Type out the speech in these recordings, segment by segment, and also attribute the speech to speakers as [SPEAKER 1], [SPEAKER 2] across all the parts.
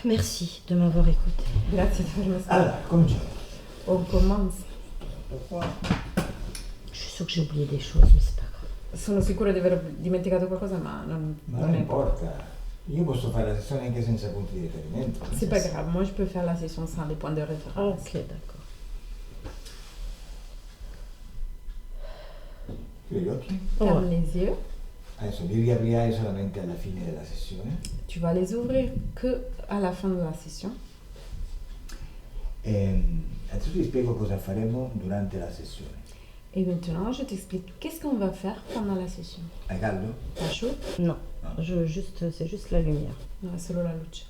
[SPEAKER 1] Merci de m'avoir écouté.
[SPEAKER 2] Grazie di avermi ascoltato.
[SPEAKER 3] Allora, cominciamo.
[SPEAKER 2] On commence.
[SPEAKER 1] Je suis sûre que j'ai oublié des choses, mais c'est pas grave.
[SPEAKER 2] Sono sicura di aver dimenticato qualcosa, ma non,
[SPEAKER 3] Ma
[SPEAKER 2] non
[SPEAKER 3] non
[SPEAKER 2] è importante.
[SPEAKER 3] importa. Io posso fare la sessione anche senza punti di riferimento.
[SPEAKER 2] C'est pas grave, moi je peux faire la session sans les points de référence.
[SPEAKER 1] Ok, d'accord.
[SPEAKER 3] Chiudi gli occhi.
[SPEAKER 2] Ferme les yeux.
[SPEAKER 3] Adesso li riaprirai solamente alla fine della sessione.
[SPEAKER 2] Tu vas les ouvrir que à la fin de la session.
[SPEAKER 3] Adesso ti spiego cosa faremo durante la sessione.
[SPEAKER 2] Et maintenant, je t'explique qu'est-ce qu'on va faire pendant la session.
[SPEAKER 3] Hai caldo?
[SPEAKER 2] T'as chaud?
[SPEAKER 1] Non,
[SPEAKER 3] Ah.
[SPEAKER 1] c'est juste la lumière.
[SPEAKER 2] No, è solo la luce.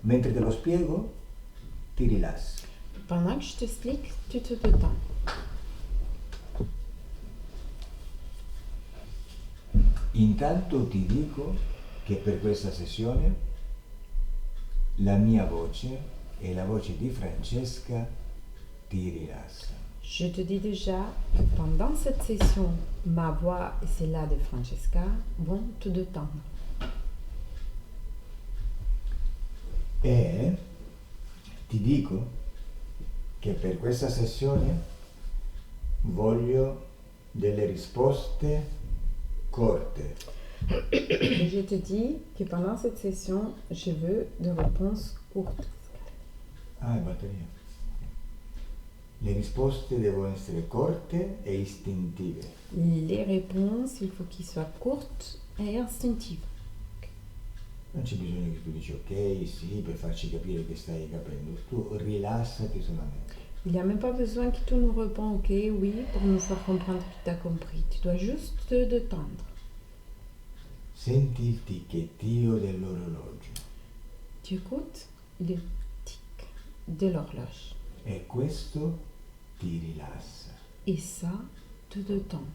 [SPEAKER 3] Mentre te lo spiego, ti rilassi.
[SPEAKER 2] Pendant que je t'explique, tu te détends.
[SPEAKER 3] Intanto ti dico che per questa sessione la mia voce e la voce di Francesca ti rilassano.
[SPEAKER 2] Je te dis déjà que pendant cette session, ma voix et celle-là de Francesca vont te détendre.
[SPEAKER 3] E ti dico che per questa sessione voglio delle risposte corte.
[SPEAKER 2] Et je te dis que pendant cette session, je veux des réponses courtes.
[SPEAKER 3] Ah, è batteria. Le risposte devono essere corte e istintive.
[SPEAKER 2] Les réponses, il faut qu'ils soient courtes et instinctives.
[SPEAKER 3] Non c'è bisogno che tu dici ok, sì, per farci capire che stai capendo. Tu rilassati solamente.
[SPEAKER 2] Il n'y a même pas besoin que tu nous réponds ok, oui, pour nous faire comprendre que tu as compris. Tu dois juste te détendre.
[SPEAKER 3] Senti il ticchettio dell'orologio
[SPEAKER 2] Tu écoutes le tic de l'horloge.
[SPEAKER 3] e questo ti rilassa.
[SPEAKER 2] Et ça te détend.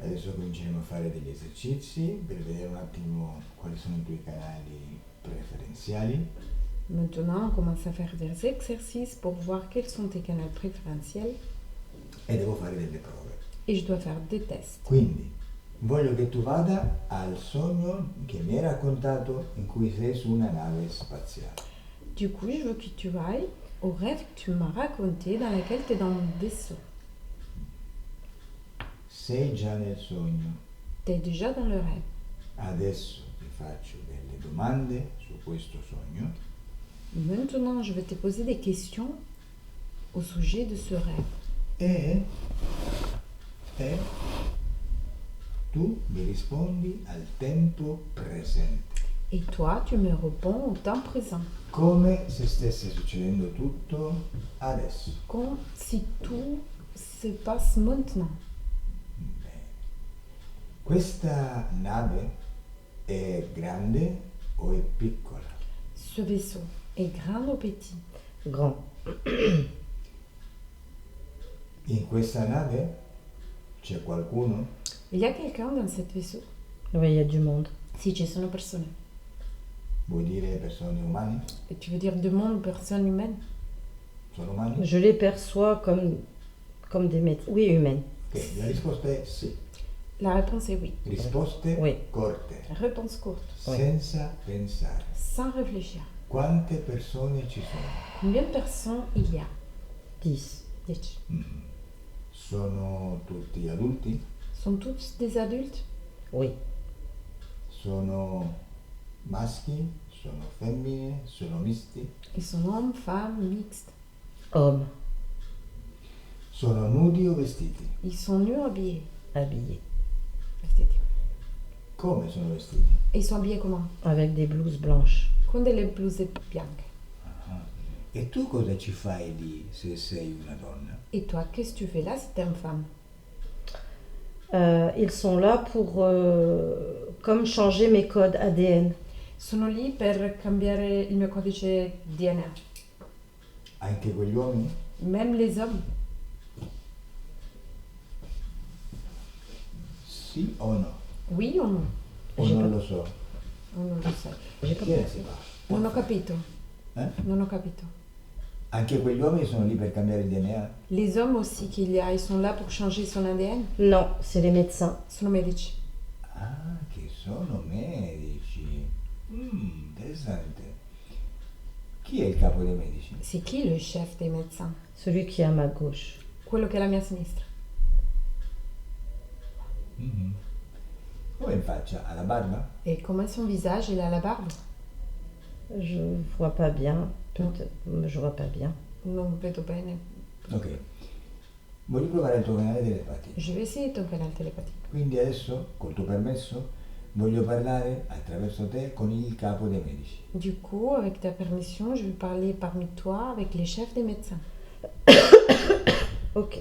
[SPEAKER 3] Adesso cominceremo a fare degli esercizi per vedere un attimo quali sono i tuoi canali preferenziali.
[SPEAKER 2] Maintenant, on commence à faire des exercices pour voir quels sont tes canaux préférentiels
[SPEAKER 3] E devo fare delle prove.
[SPEAKER 2] et je dois faire des tests.
[SPEAKER 3] Quindi voglio che tu vada al sogno che mi hai raccontato in cui sei su una nave spaziale.
[SPEAKER 2] Du coup, je veux que tu ailles au rêve que tu m'as raconté dans lequel tu es dans mon vaisseau.
[SPEAKER 3] Sei già nel sogno.
[SPEAKER 2] Tu es déjà dans le rêve.
[SPEAKER 3] Adesso ti faccio delle domande su questo sogno
[SPEAKER 2] Maintenant, je vais te poser des questions au sujet de ce rêve.
[SPEAKER 3] e tu mi rispondi al tempo presente,
[SPEAKER 2] Et toi, tu me réponds au temps présent,
[SPEAKER 3] come se stesse succedendo tutto adesso.
[SPEAKER 2] comme si tout se passe maintenant.
[SPEAKER 3] Bene. Questa nave è grande o è piccola?
[SPEAKER 2] Ce vaisseau est grand ou petit?
[SPEAKER 1] Grand.
[SPEAKER 3] In questa nave c'è qualcuno?
[SPEAKER 2] Il y a quelqu'un dans ce vaisseau?
[SPEAKER 1] Oui, il y a du monde.
[SPEAKER 2] Si, ci sono persone.
[SPEAKER 3] Vuoi dire persone umane?
[SPEAKER 2] Et tu veux dire du monde, personne humaine?
[SPEAKER 3] Sono umani?
[SPEAKER 1] Je les perçois comme des métiers. Oui, humaines.
[SPEAKER 3] Ok, la risposta è sì.
[SPEAKER 2] La réponse est oui.
[SPEAKER 3] Risposte
[SPEAKER 1] Oui.
[SPEAKER 3] corte,
[SPEAKER 2] Réponse courte,
[SPEAKER 1] Oui.
[SPEAKER 3] senza pensare.
[SPEAKER 2] sans réfléchir.
[SPEAKER 3] Quante persone ci sono?
[SPEAKER 2] Combien de personnes il y a?
[SPEAKER 1] 10.
[SPEAKER 2] 10.
[SPEAKER 3] Sono tutti adulti?
[SPEAKER 2] Sont tous des adultes?
[SPEAKER 1] Oui.
[SPEAKER 3] Sono maschi? Sono femmine? Sono misti?
[SPEAKER 2] Ils sont hommes, femmes, mixtes.
[SPEAKER 1] Hommes.
[SPEAKER 3] Sono nudi o vestiti?
[SPEAKER 2] Ils sont nus ou habillés?
[SPEAKER 1] Habillés.
[SPEAKER 2] Vestiti.
[SPEAKER 3] Come sono vestiti?
[SPEAKER 2] Et ils sont habillés comment?
[SPEAKER 1] Avec des blouses blanches.
[SPEAKER 2] Con delle bluse bianche.
[SPEAKER 3] E tu cosa ci fai lì se sei una donna?
[SPEAKER 2] Et toi, qu'est-ce que tu fais là si t'es une femme?
[SPEAKER 1] Ils sont là pour comme changer mes codes ADN.
[SPEAKER 2] Sono lì per cambiare il mio codice DNA.
[SPEAKER 3] Anche quegli uomini?
[SPEAKER 2] Même les hommes.
[SPEAKER 3] Sì o no?
[SPEAKER 2] Oui o no?
[SPEAKER 3] O
[SPEAKER 1] J'ai
[SPEAKER 3] non
[SPEAKER 1] pas-
[SPEAKER 3] lo so?
[SPEAKER 2] O non lo sai.
[SPEAKER 1] J'ai pas
[SPEAKER 3] Chi è
[SPEAKER 1] compris.
[SPEAKER 3] si fa?
[SPEAKER 2] Non ho capito.
[SPEAKER 3] Eh?
[SPEAKER 2] Non ho capito.
[SPEAKER 3] Anche quegli uomini sono lì per cambiare il DNA?
[SPEAKER 2] Les hommes aussi qu'il y a, ils sont là pour changer son ADN.
[SPEAKER 1] Non, c'est les médecins.
[SPEAKER 2] Sono medici.
[SPEAKER 3] Ah, che sono medici. Interessante. Chi è il capo dei medici?
[SPEAKER 2] C'est qui le chef des médecins?
[SPEAKER 1] Celui qui est à ma gauche.
[SPEAKER 2] Quello che è alla mia sinistra.
[SPEAKER 3] Mhm. Come in faccia? Ha la barba?
[SPEAKER 2] Et comment son visage? Il a la barbe?
[SPEAKER 1] Je vois pas bien. Peut-être, je vois pas bien.
[SPEAKER 2] Non vedo bene.
[SPEAKER 3] Ok. Voglio provare il tuo canale telepatico.
[SPEAKER 2] Je vais essayer ton canal télépathique.
[SPEAKER 3] Quindi adesso, col tuo permesso, voglio parlare attraverso te con il capo dei medici.
[SPEAKER 2] Du coup, avec ta permission, je vais parler parmi toi avec les chefs des médecins.
[SPEAKER 1] Ok.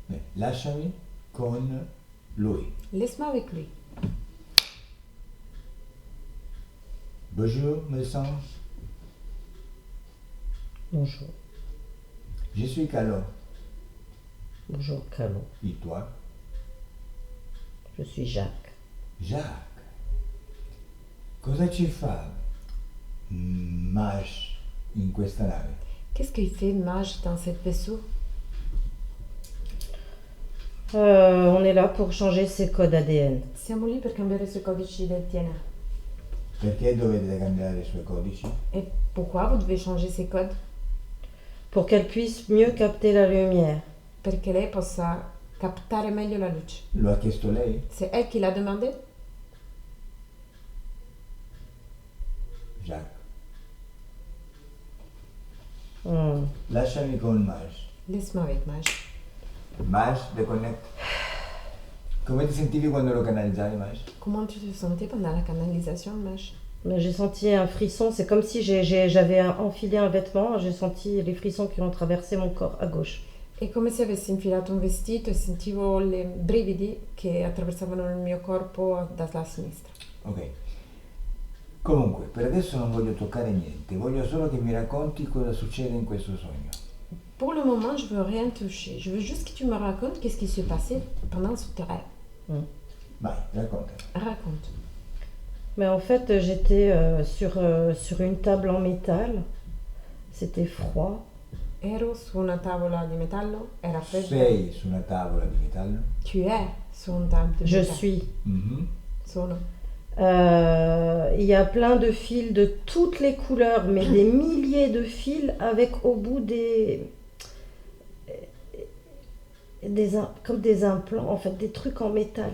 [SPEAKER 3] Beh, lasciami con lui.
[SPEAKER 2] Laisse-moi avec lui.
[SPEAKER 3] Bonjour, médecin.
[SPEAKER 1] Bonjour.
[SPEAKER 3] Je suis Calo.
[SPEAKER 1] Bonjour, Calo.
[SPEAKER 3] Et toi?
[SPEAKER 1] Je suis Jacques.
[SPEAKER 3] Jacques. Cosa ci fa Maj in questa nave?
[SPEAKER 2] Qu'est-ce qu'il fait Maj dans cette vaisseau?
[SPEAKER 1] On est là pour changer ses codes ADN.
[SPEAKER 2] Siamo lì per cambiare i suoi codici del DNA.
[SPEAKER 3] Perché dovete cambiare i suoi codici?
[SPEAKER 2] Et pourquoi vous devez changer ces codes?
[SPEAKER 1] Pour qu'elle puisse mieux capter la lumière.
[SPEAKER 2] Perché lei possa captare meglio la luce.
[SPEAKER 3] Lo ha chiesto lei?
[SPEAKER 2] C'est elle qui l'a demandé?
[SPEAKER 3] Jacques.
[SPEAKER 1] Hmm.
[SPEAKER 3] Lasciami con Maj.
[SPEAKER 2] Laisse-moi avec Maj.
[SPEAKER 3] Maj, deconnect. Come ti sentivi quando lo canalizzavi, Maj?
[SPEAKER 2] Comment tu te sentais pendant la canalisation, Maj?
[SPEAKER 1] Mais j'ai senti un frisson. C'est comme si j'avais enfilé un vêtement. J'ai senti les frissons qui ont traversé mon corps à gauche.
[SPEAKER 2] È come se avessi infilato un vestito e sentivo le brividi che attraversavano il mio corpo dalla sinistra.
[SPEAKER 3] Ok. Comunque, per adesso non voglio toccare niente, voglio solo che mi racconti cosa succede in questo sogno.
[SPEAKER 2] Pour le moment, je veux rien toucher. Je veux juste que tu me racontes qu'est-ce qui s'est passé pendant ce rêve.
[SPEAKER 3] Vai, raccontami.
[SPEAKER 2] Raconte.
[SPEAKER 1] Mais en fait, j'étais sur une table en métal. C'était froid.
[SPEAKER 2] Ero su una tavola di metallo, era freddo.
[SPEAKER 3] Sei su una tavola di metallo?
[SPEAKER 2] Tu es su un table de
[SPEAKER 1] Je
[SPEAKER 2] métal.
[SPEAKER 1] suis.
[SPEAKER 3] Mhm.
[SPEAKER 2] Sono.
[SPEAKER 1] Il y a plein de fils de toutes les couleurs, mais des milliers de fils avec au bout comme des implants, en fait, des trucs en métal.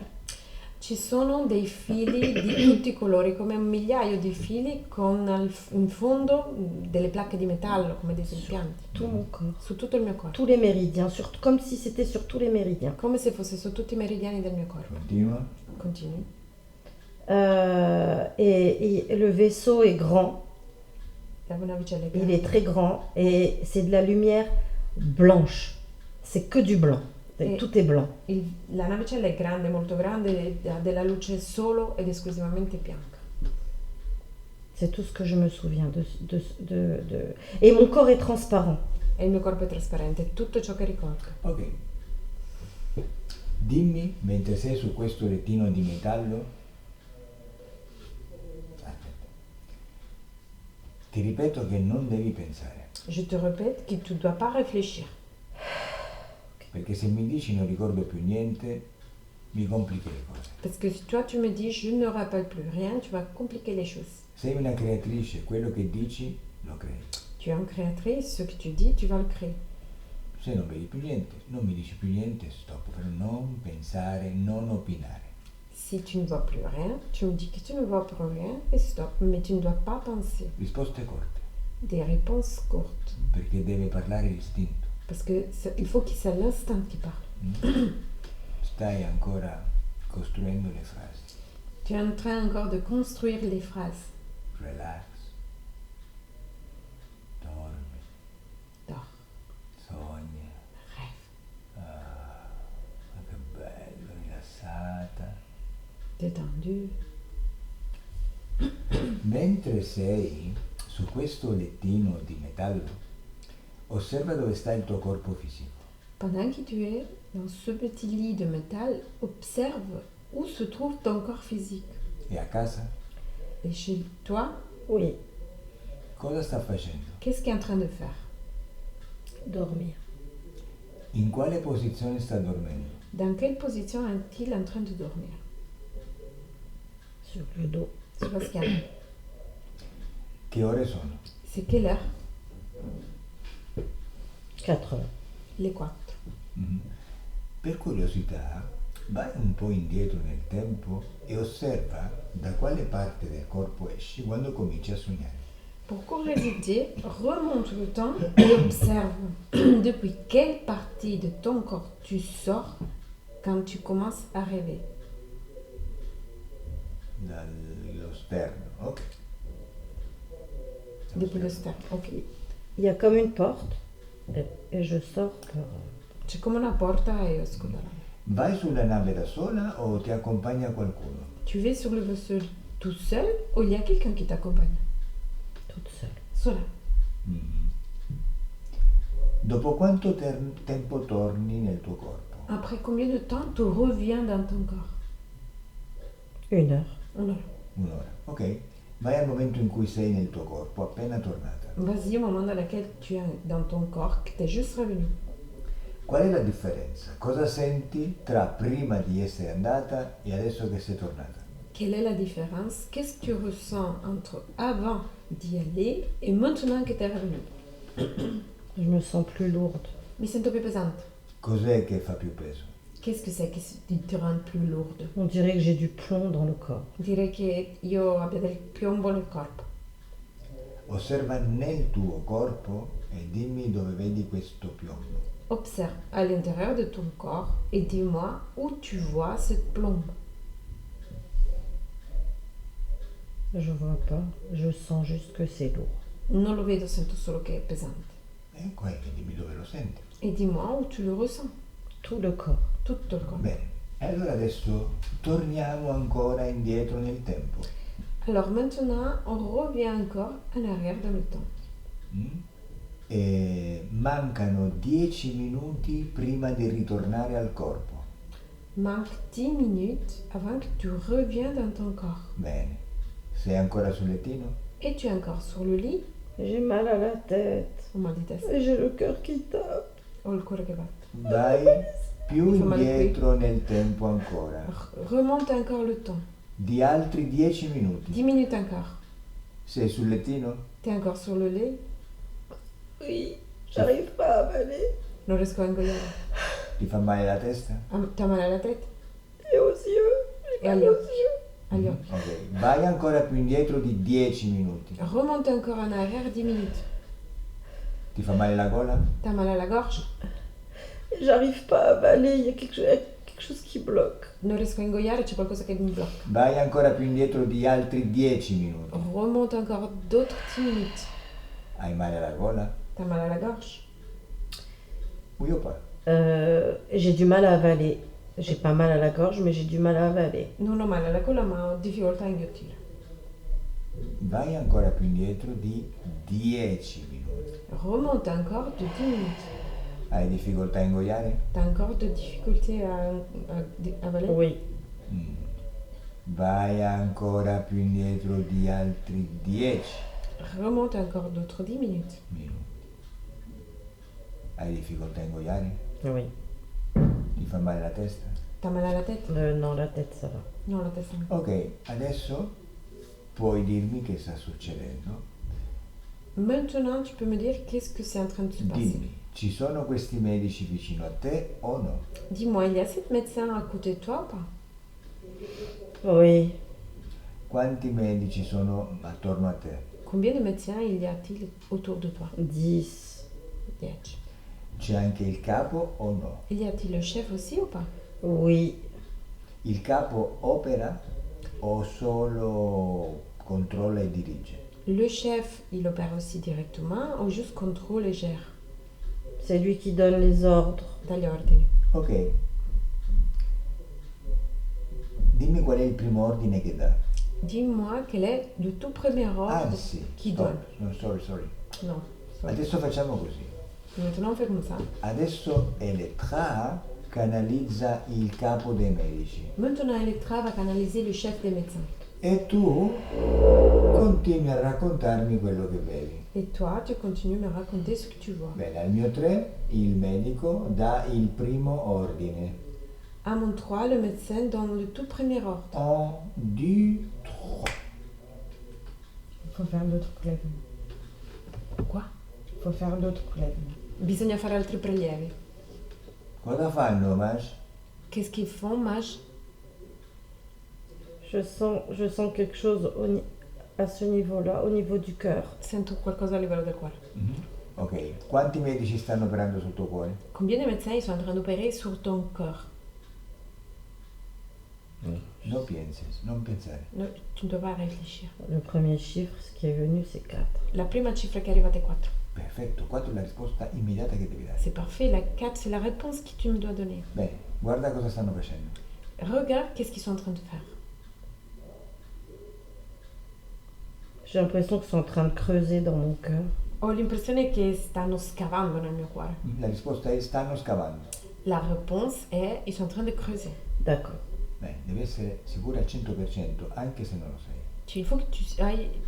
[SPEAKER 2] Ci sono dei fili di tutti i colori, come un migliaio di fili con in fondo delle placche di metallo, come dei impianti.
[SPEAKER 1] Tout mon corps.
[SPEAKER 2] Su tutto il mio corpo.
[SPEAKER 1] Tous les méridiens, comme si c'était sur tous les méridiens.
[SPEAKER 2] Come se fosse su tutti i meridiani del mio corpo.
[SPEAKER 3] Continua.
[SPEAKER 2] Continui.
[SPEAKER 1] Et le vaisseau est grand,
[SPEAKER 2] La navicella è
[SPEAKER 1] il
[SPEAKER 2] grande.
[SPEAKER 1] est très grand, et c'est de la lumière blanche. C'est que du blanc.
[SPEAKER 2] Et-
[SPEAKER 1] Tout est blanc.
[SPEAKER 2] La navicella è grande, molto grande, ha della luce solo ed esclusivamente bianca.
[SPEAKER 1] C'est tout ce que je me souviens Et mon corps est transparent.
[SPEAKER 2] E il mio corpo è trasparente, è tutto ciò che ricordo.
[SPEAKER 3] Ok. Dimmi, mentre sei su questo lettino di metallo, aspetta, ti ripeto che non devi pensare,
[SPEAKER 2] Je te répète que tu ne dois pas réfléchir.
[SPEAKER 3] perché se mi dici non ricordo più niente, mi complichi le cose.
[SPEAKER 2] Parce que si toi tu me dis je ne rappelle plus rien, tu vas compliquer les choses.
[SPEAKER 3] Sei una creatrice, quello che dici lo crei.
[SPEAKER 2] Tu es une créatrice, ce que tu dis, tu vas le créer.
[SPEAKER 3] Se non vedi più niente, non mi dici più niente, stop, per non pensare, non opinare.
[SPEAKER 2] Si tu ne vois plus rien, tu me dis que tu ne vois plus rien et stop, mais tu ne dois pas penser.
[SPEAKER 3] Risposte corte,
[SPEAKER 2] Des réponses courtes.
[SPEAKER 3] perché deve parlare l'istinto.
[SPEAKER 2] Parce que il faut que c'est l'instinct qui parle.
[SPEAKER 3] Stai ancora costruendo le frasi.
[SPEAKER 2] Tu es en train encore de construire les phrases.
[SPEAKER 3] Relax. Dormi.
[SPEAKER 2] Dors,
[SPEAKER 3] Sogna.
[SPEAKER 2] rêve,
[SPEAKER 3] Ah, ma che bello, rilassata.
[SPEAKER 2] détendu.
[SPEAKER 3] Mentre sei su questo lettino di metallo, osserva dove sta il tuo corpo fisico.
[SPEAKER 2] Pendant que tu es dans ce petit lit de métal, observe où se trouve ton corps physique.
[SPEAKER 3] E a casa?
[SPEAKER 2] Et chez toi,
[SPEAKER 1] Oui.
[SPEAKER 3] Cosa sta facendo?
[SPEAKER 2] Qu'est-ce qu'il est en train de faire?
[SPEAKER 1] Dormir.
[SPEAKER 3] In quale posizione sta dormendo?
[SPEAKER 2] Dans quelle position est-il en train de dormir?
[SPEAKER 1] Sur le dos.
[SPEAKER 2] Sur la schiena.
[SPEAKER 3] Che ore sono?
[SPEAKER 2] C'est quelle heure?
[SPEAKER 1] 4 heures.
[SPEAKER 2] Les 4.
[SPEAKER 3] Mhm. Per curiosità, vai un po' indietro nel tempo e osserva da quale parte del corpo esci quando cominci a sognare.
[SPEAKER 2] Pour curiosité, remonte le temps et observe depuis quelle partie de ton corps tu sors quand tu commences à rêver.
[SPEAKER 3] Dallo sterno, ok?
[SPEAKER 2] Depuis le stern. Ok.
[SPEAKER 1] Il y a comme une porte et je sors par...
[SPEAKER 2] C'è come una porta e esco da là.
[SPEAKER 3] Vai sulla nave da sola o ti accompagna qualcuno?
[SPEAKER 2] Tu vas sur le vaisseau tout seul ou il y a quelqu'un qui t'accompagne?
[SPEAKER 1] toute seule.
[SPEAKER 2] Sola.
[SPEAKER 3] Mhm. Dopo quanto tempo torni nel tuo corpo?
[SPEAKER 2] Après combien de temps tu reviens dans ton corps?
[SPEAKER 1] 1 heure.
[SPEAKER 2] Un'ora.
[SPEAKER 3] Un'ora, ok? Vai al momento in cui sei nel tuo corpo, appena tornata.
[SPEAKER 2] Vas-y au moment dans lequel tu es dans ton corps, que tu es juste revenu.
[SPEAKER 3] Qual è la differenza? Cosa senti tra prima di essere andata e adesso che sei tornata?
[SPEAKER 2] Quelle est la différence? Qu'est-ce que tu ressens entre avant d'y aller et maintenant que tu es revenu?
[SPEAKER 1] Je me sens plus lourde.
[SPEAKER 2] Mi sento più pesante.
[SPEAKER 3] Cos'è che fa più peso?
[SPEAKER 2] Qu'est-ce que c'est qui te rend plus lourde?
[SPEAKER 1] On dirait que j'ai du plomb dans le corps.
[SPEAKER 2] Direi che io abbia del piombo nel corpo.
[SPEAKER 3] Osserva nel tuo corpo e dimmi dove vedi questo piombo.
[SPEAKER 2] Observe à l'intérieur de ton corps et dis-moi où tu vois cette plombe.
[SPEAKER 1] Je vois pas. Je sens juste que c'est lourd.
[SPEAKER 2] Non lo vedo, sento solo che è pesante.
[SPEAKER 3] Ecco, dimmi dove lo senti.
[SPEAKER 2] Et dis-moi où tu le ressens.
[SPEAKER 1] Tout le corps.
[SPEAKER 2] Tutto il corpo.
[SPEAKER 3] Bene, allora adesso torniamo ancora indietro nel tempo.
[SPEAKER 2] Alors maintenant, on revient encore en arrière dans le temps.
[SPEAKER 3] Mm? E mancano 10 minuti prima di ritornare al corpo.
[SPEAKER 2] Manque 10 minutes avant que tu reviens dans ton corps.
[SPEAKER 3] Bene, sei ancora sul lettino?
[SPEAKER 2] Et tu es encore sur le lit,
[SPEAKER 1] J'ai mal à la tête.
[SPEAKER 2] au mal di testa,
[SPEAKER 1] Et j'ai le cœur qui tape.
[SPEAKER 2] o il cuore che batte.
[SPEAKER 3] Vai più
[SPEAKER 2] Mi fa male qui.
[SPEAKER 3] indietro nel tempo ancora.
[SPEAKER 2] Remonte encore le temps.
[SPEAKER 3] Di altri 10 minuti.
[SPEAKER 2] 10 minutes encore.
[SPEAKER 3] Sei sul lettino?
[SPEAKER 2] Tu es encore sur le lit,
[SPEAKER 1] Oui, j'arrive pas à avaler.
[SPEAKER 2] non riesco a ingoiare.
[SPEAKER 3] Ti fa male la testa?
[SPEAKER 2] T'as mal à la tête
[SPEAKER 1] Et aux yeux.
[SPEAKER 2] et agli occhi. Agli occhi.
[SPEAKER 3] Ok, vai ancora più indietro di 10 minuti.
[SPEAKER 2] Remonte encore en arrière 10 minutes.
[SPEAKER 3] Ti fa male la gola?
[SPEAKER 2] T'as mal à la gorge,
[SPEAKER 1] J'arrive pas à avaler. Il y a quelque chose qui bloque.
[SPEAKER 2] non riesco a ingoiare, c'è qualcosa che mi blocca.
[SPEAKER 3] Vai ancora più indietro di altri 10 minuti.
[SPEAKER 2] Remonte encore d'autres 10 minutes.
[SPEAKER 3] Hai male alla gola?
[SPEAKER 2] T'as mal à la gorge,
[SPEAKER 3] Oui ou pas?
[SPEAKER 1] J'ai du mal à avaler. J'ai pas mal à la gorge, mais j'ai du mal à avaler.
[SPEAKER 2] non ho male alla gola ma ho difficoltà a inghiottire.
[SPEAKER 3] Vai ancora più indietro di 10 minuti.
[SPEAKER 2] Remonte encore de 10 minutes.
[SPEAKER 3] Hai difficoltà a ingoiare?
[SPEAKER 2] T'as encore de difficultés à avaler?
[SPEAKER 1] Oui.
[SPEAKER 3] Mm. Vai ancora più indietro di altri 10
[SPEAKER 2] Remonte encore d'autres 10 minutes.
[SPEAKER 3] minuti. Hai difficoltà a ingoiare?
[SPEAKER 1] Oui.
[SPEAKER 3] Ti fa male la testa?
[SPEAKER 2] T'as mal à la tête?
[SPEAKER 1] Non, la tête, ça va.
[SPEAKER 2] Non, la testa no.
[SPEAKER 3] Ok, adesso puoi dirmi che sta succedendo.
[SPEAKER 2] Maintenant, tu peux me dire qu'est-ce que c'est en train de se passer?
[SPEAKER 3] Dimmi, ci sono questi medici vicino a te o no?
[SPEAKER 2] Dis-moi, il y a 7 médecins à côté de toi ou pas?
[SPEAKER 1] Oui.
[SPEAKER 3] Quanti medici sono attorno a te?
[SPEAKER 2] Combien de médecins il y a-t-il autour de toi?
[SPEAKER 1] 10.
[SPEAKER 2] 10.
[SPEAKER 3] C'è anche il capo o no?
[SPEAKER 2] Il y a-t-il le chef aussi ou pas?
[SPEAKER 1] Oui.
[SPEAKER 3] Il capo opera o solo controlla e dirige?
[SPEAKER 2] Le chef, il opère aussi directement ou juste contrôle et gère?
[SPEAKER 1] C'est lui qui donne les ordres.
[SPEAKER 2] Dagli ordini.
[SPEAKER 3] Ok. Dimmi qual è il primo ordine che dà.
[SPEAKER 2] Dis-moi quel est le tout premier ordre
[SPEAKER 3] Anzi,
[SPEAKER 2] qui
[SPEAKER 3] stop.
[SPEAKER 2] donne.
[SPEAKER 3] No, sorry.
[SPEAKER 2] Non. sorry.
[SPEAKER 3] Adesso facciamo così.
[SPEAKER 2] Maintenant, on fait comme ça.
[SPEAKER 3] Adesso Elettra canalizza il capo dei medici.
[SPEAKER 2] Maintenant, Electra va canaliser le chef des médecins.
[SPEAKER 3] e tu continui a raccontarmi quello che vedi.
[SPEAKER 2] Et toi, tu continues à me raconter ce que tu vois.
[SPEAKER 3] Bene, al mio 3 il medico dà il primo ordine.
[SPEAKER 2] À mon 3, le médecin donne le tout premier ordre.
[SPEAKER 3] 1, 2, 3.
[SPEAKER 4] Il faut faire d'autres prélèvements.
[SPEAKER 2] Quoi?
[SPEAKER 4] Il faut faire d'autres prélèvements.
[SPEAKER 2] Bisogna fare altri prelievi.
[SPEAKER 3] Cosa fanno, Maj?
[SPEAKER 2] Qu'est-ce qu'ils font, mage?
[SPEAKER 1] Je sens quelque chose à ce niveau-là, au niveau du cœur.
[SPEAKER 2] Sento qualcosa a livello del cuore.
[SPEAKER 3] Ok, quanti medici stanno operando sul tuo cuore?
[SPEAKER 2] Combien de médecins ils sont en train d'opérer sur ton cœur?
[SPEAKER 3] Non penses, non pensare.
[SPEAKER 2] No, tu ne dois pas réfléchir.
[SPEAKER 1] Le premier chiffre, ce qui est venu, c'est 4.
[SPEAKER 2] La prima cifra che è arrivata è 4.
[SPEAKER 3] Perfetto, 4 è la risposta immediata che devi dare.
[SPEAKER 2] C'est parfait, la 4 c'est la réponse que tu me dois donner.
[SPEAKER 3] Bene, guarda cosa stanno facendo.
[SPEAKER 2] Regarde qu'est-ce qu'ils sont en train de faire.
[SPEAKER 1] J'ai l'impression qu'ils sont en train de creuser dans mon cœur.
[SPEAKER 2] Ho l'impressione che stanno scavando nel mio cuore.
[SPEAKER 3] La risposta è stanno scavando.
[SPEAKER 2] La réponse est ils sont en train de creuser.
[SPEAKER 1] D'accord.
[SPEAKER 3] Beh, devi essere sicura al 100%, anche se non lo sei.
[SPEAKER 2] Il faut que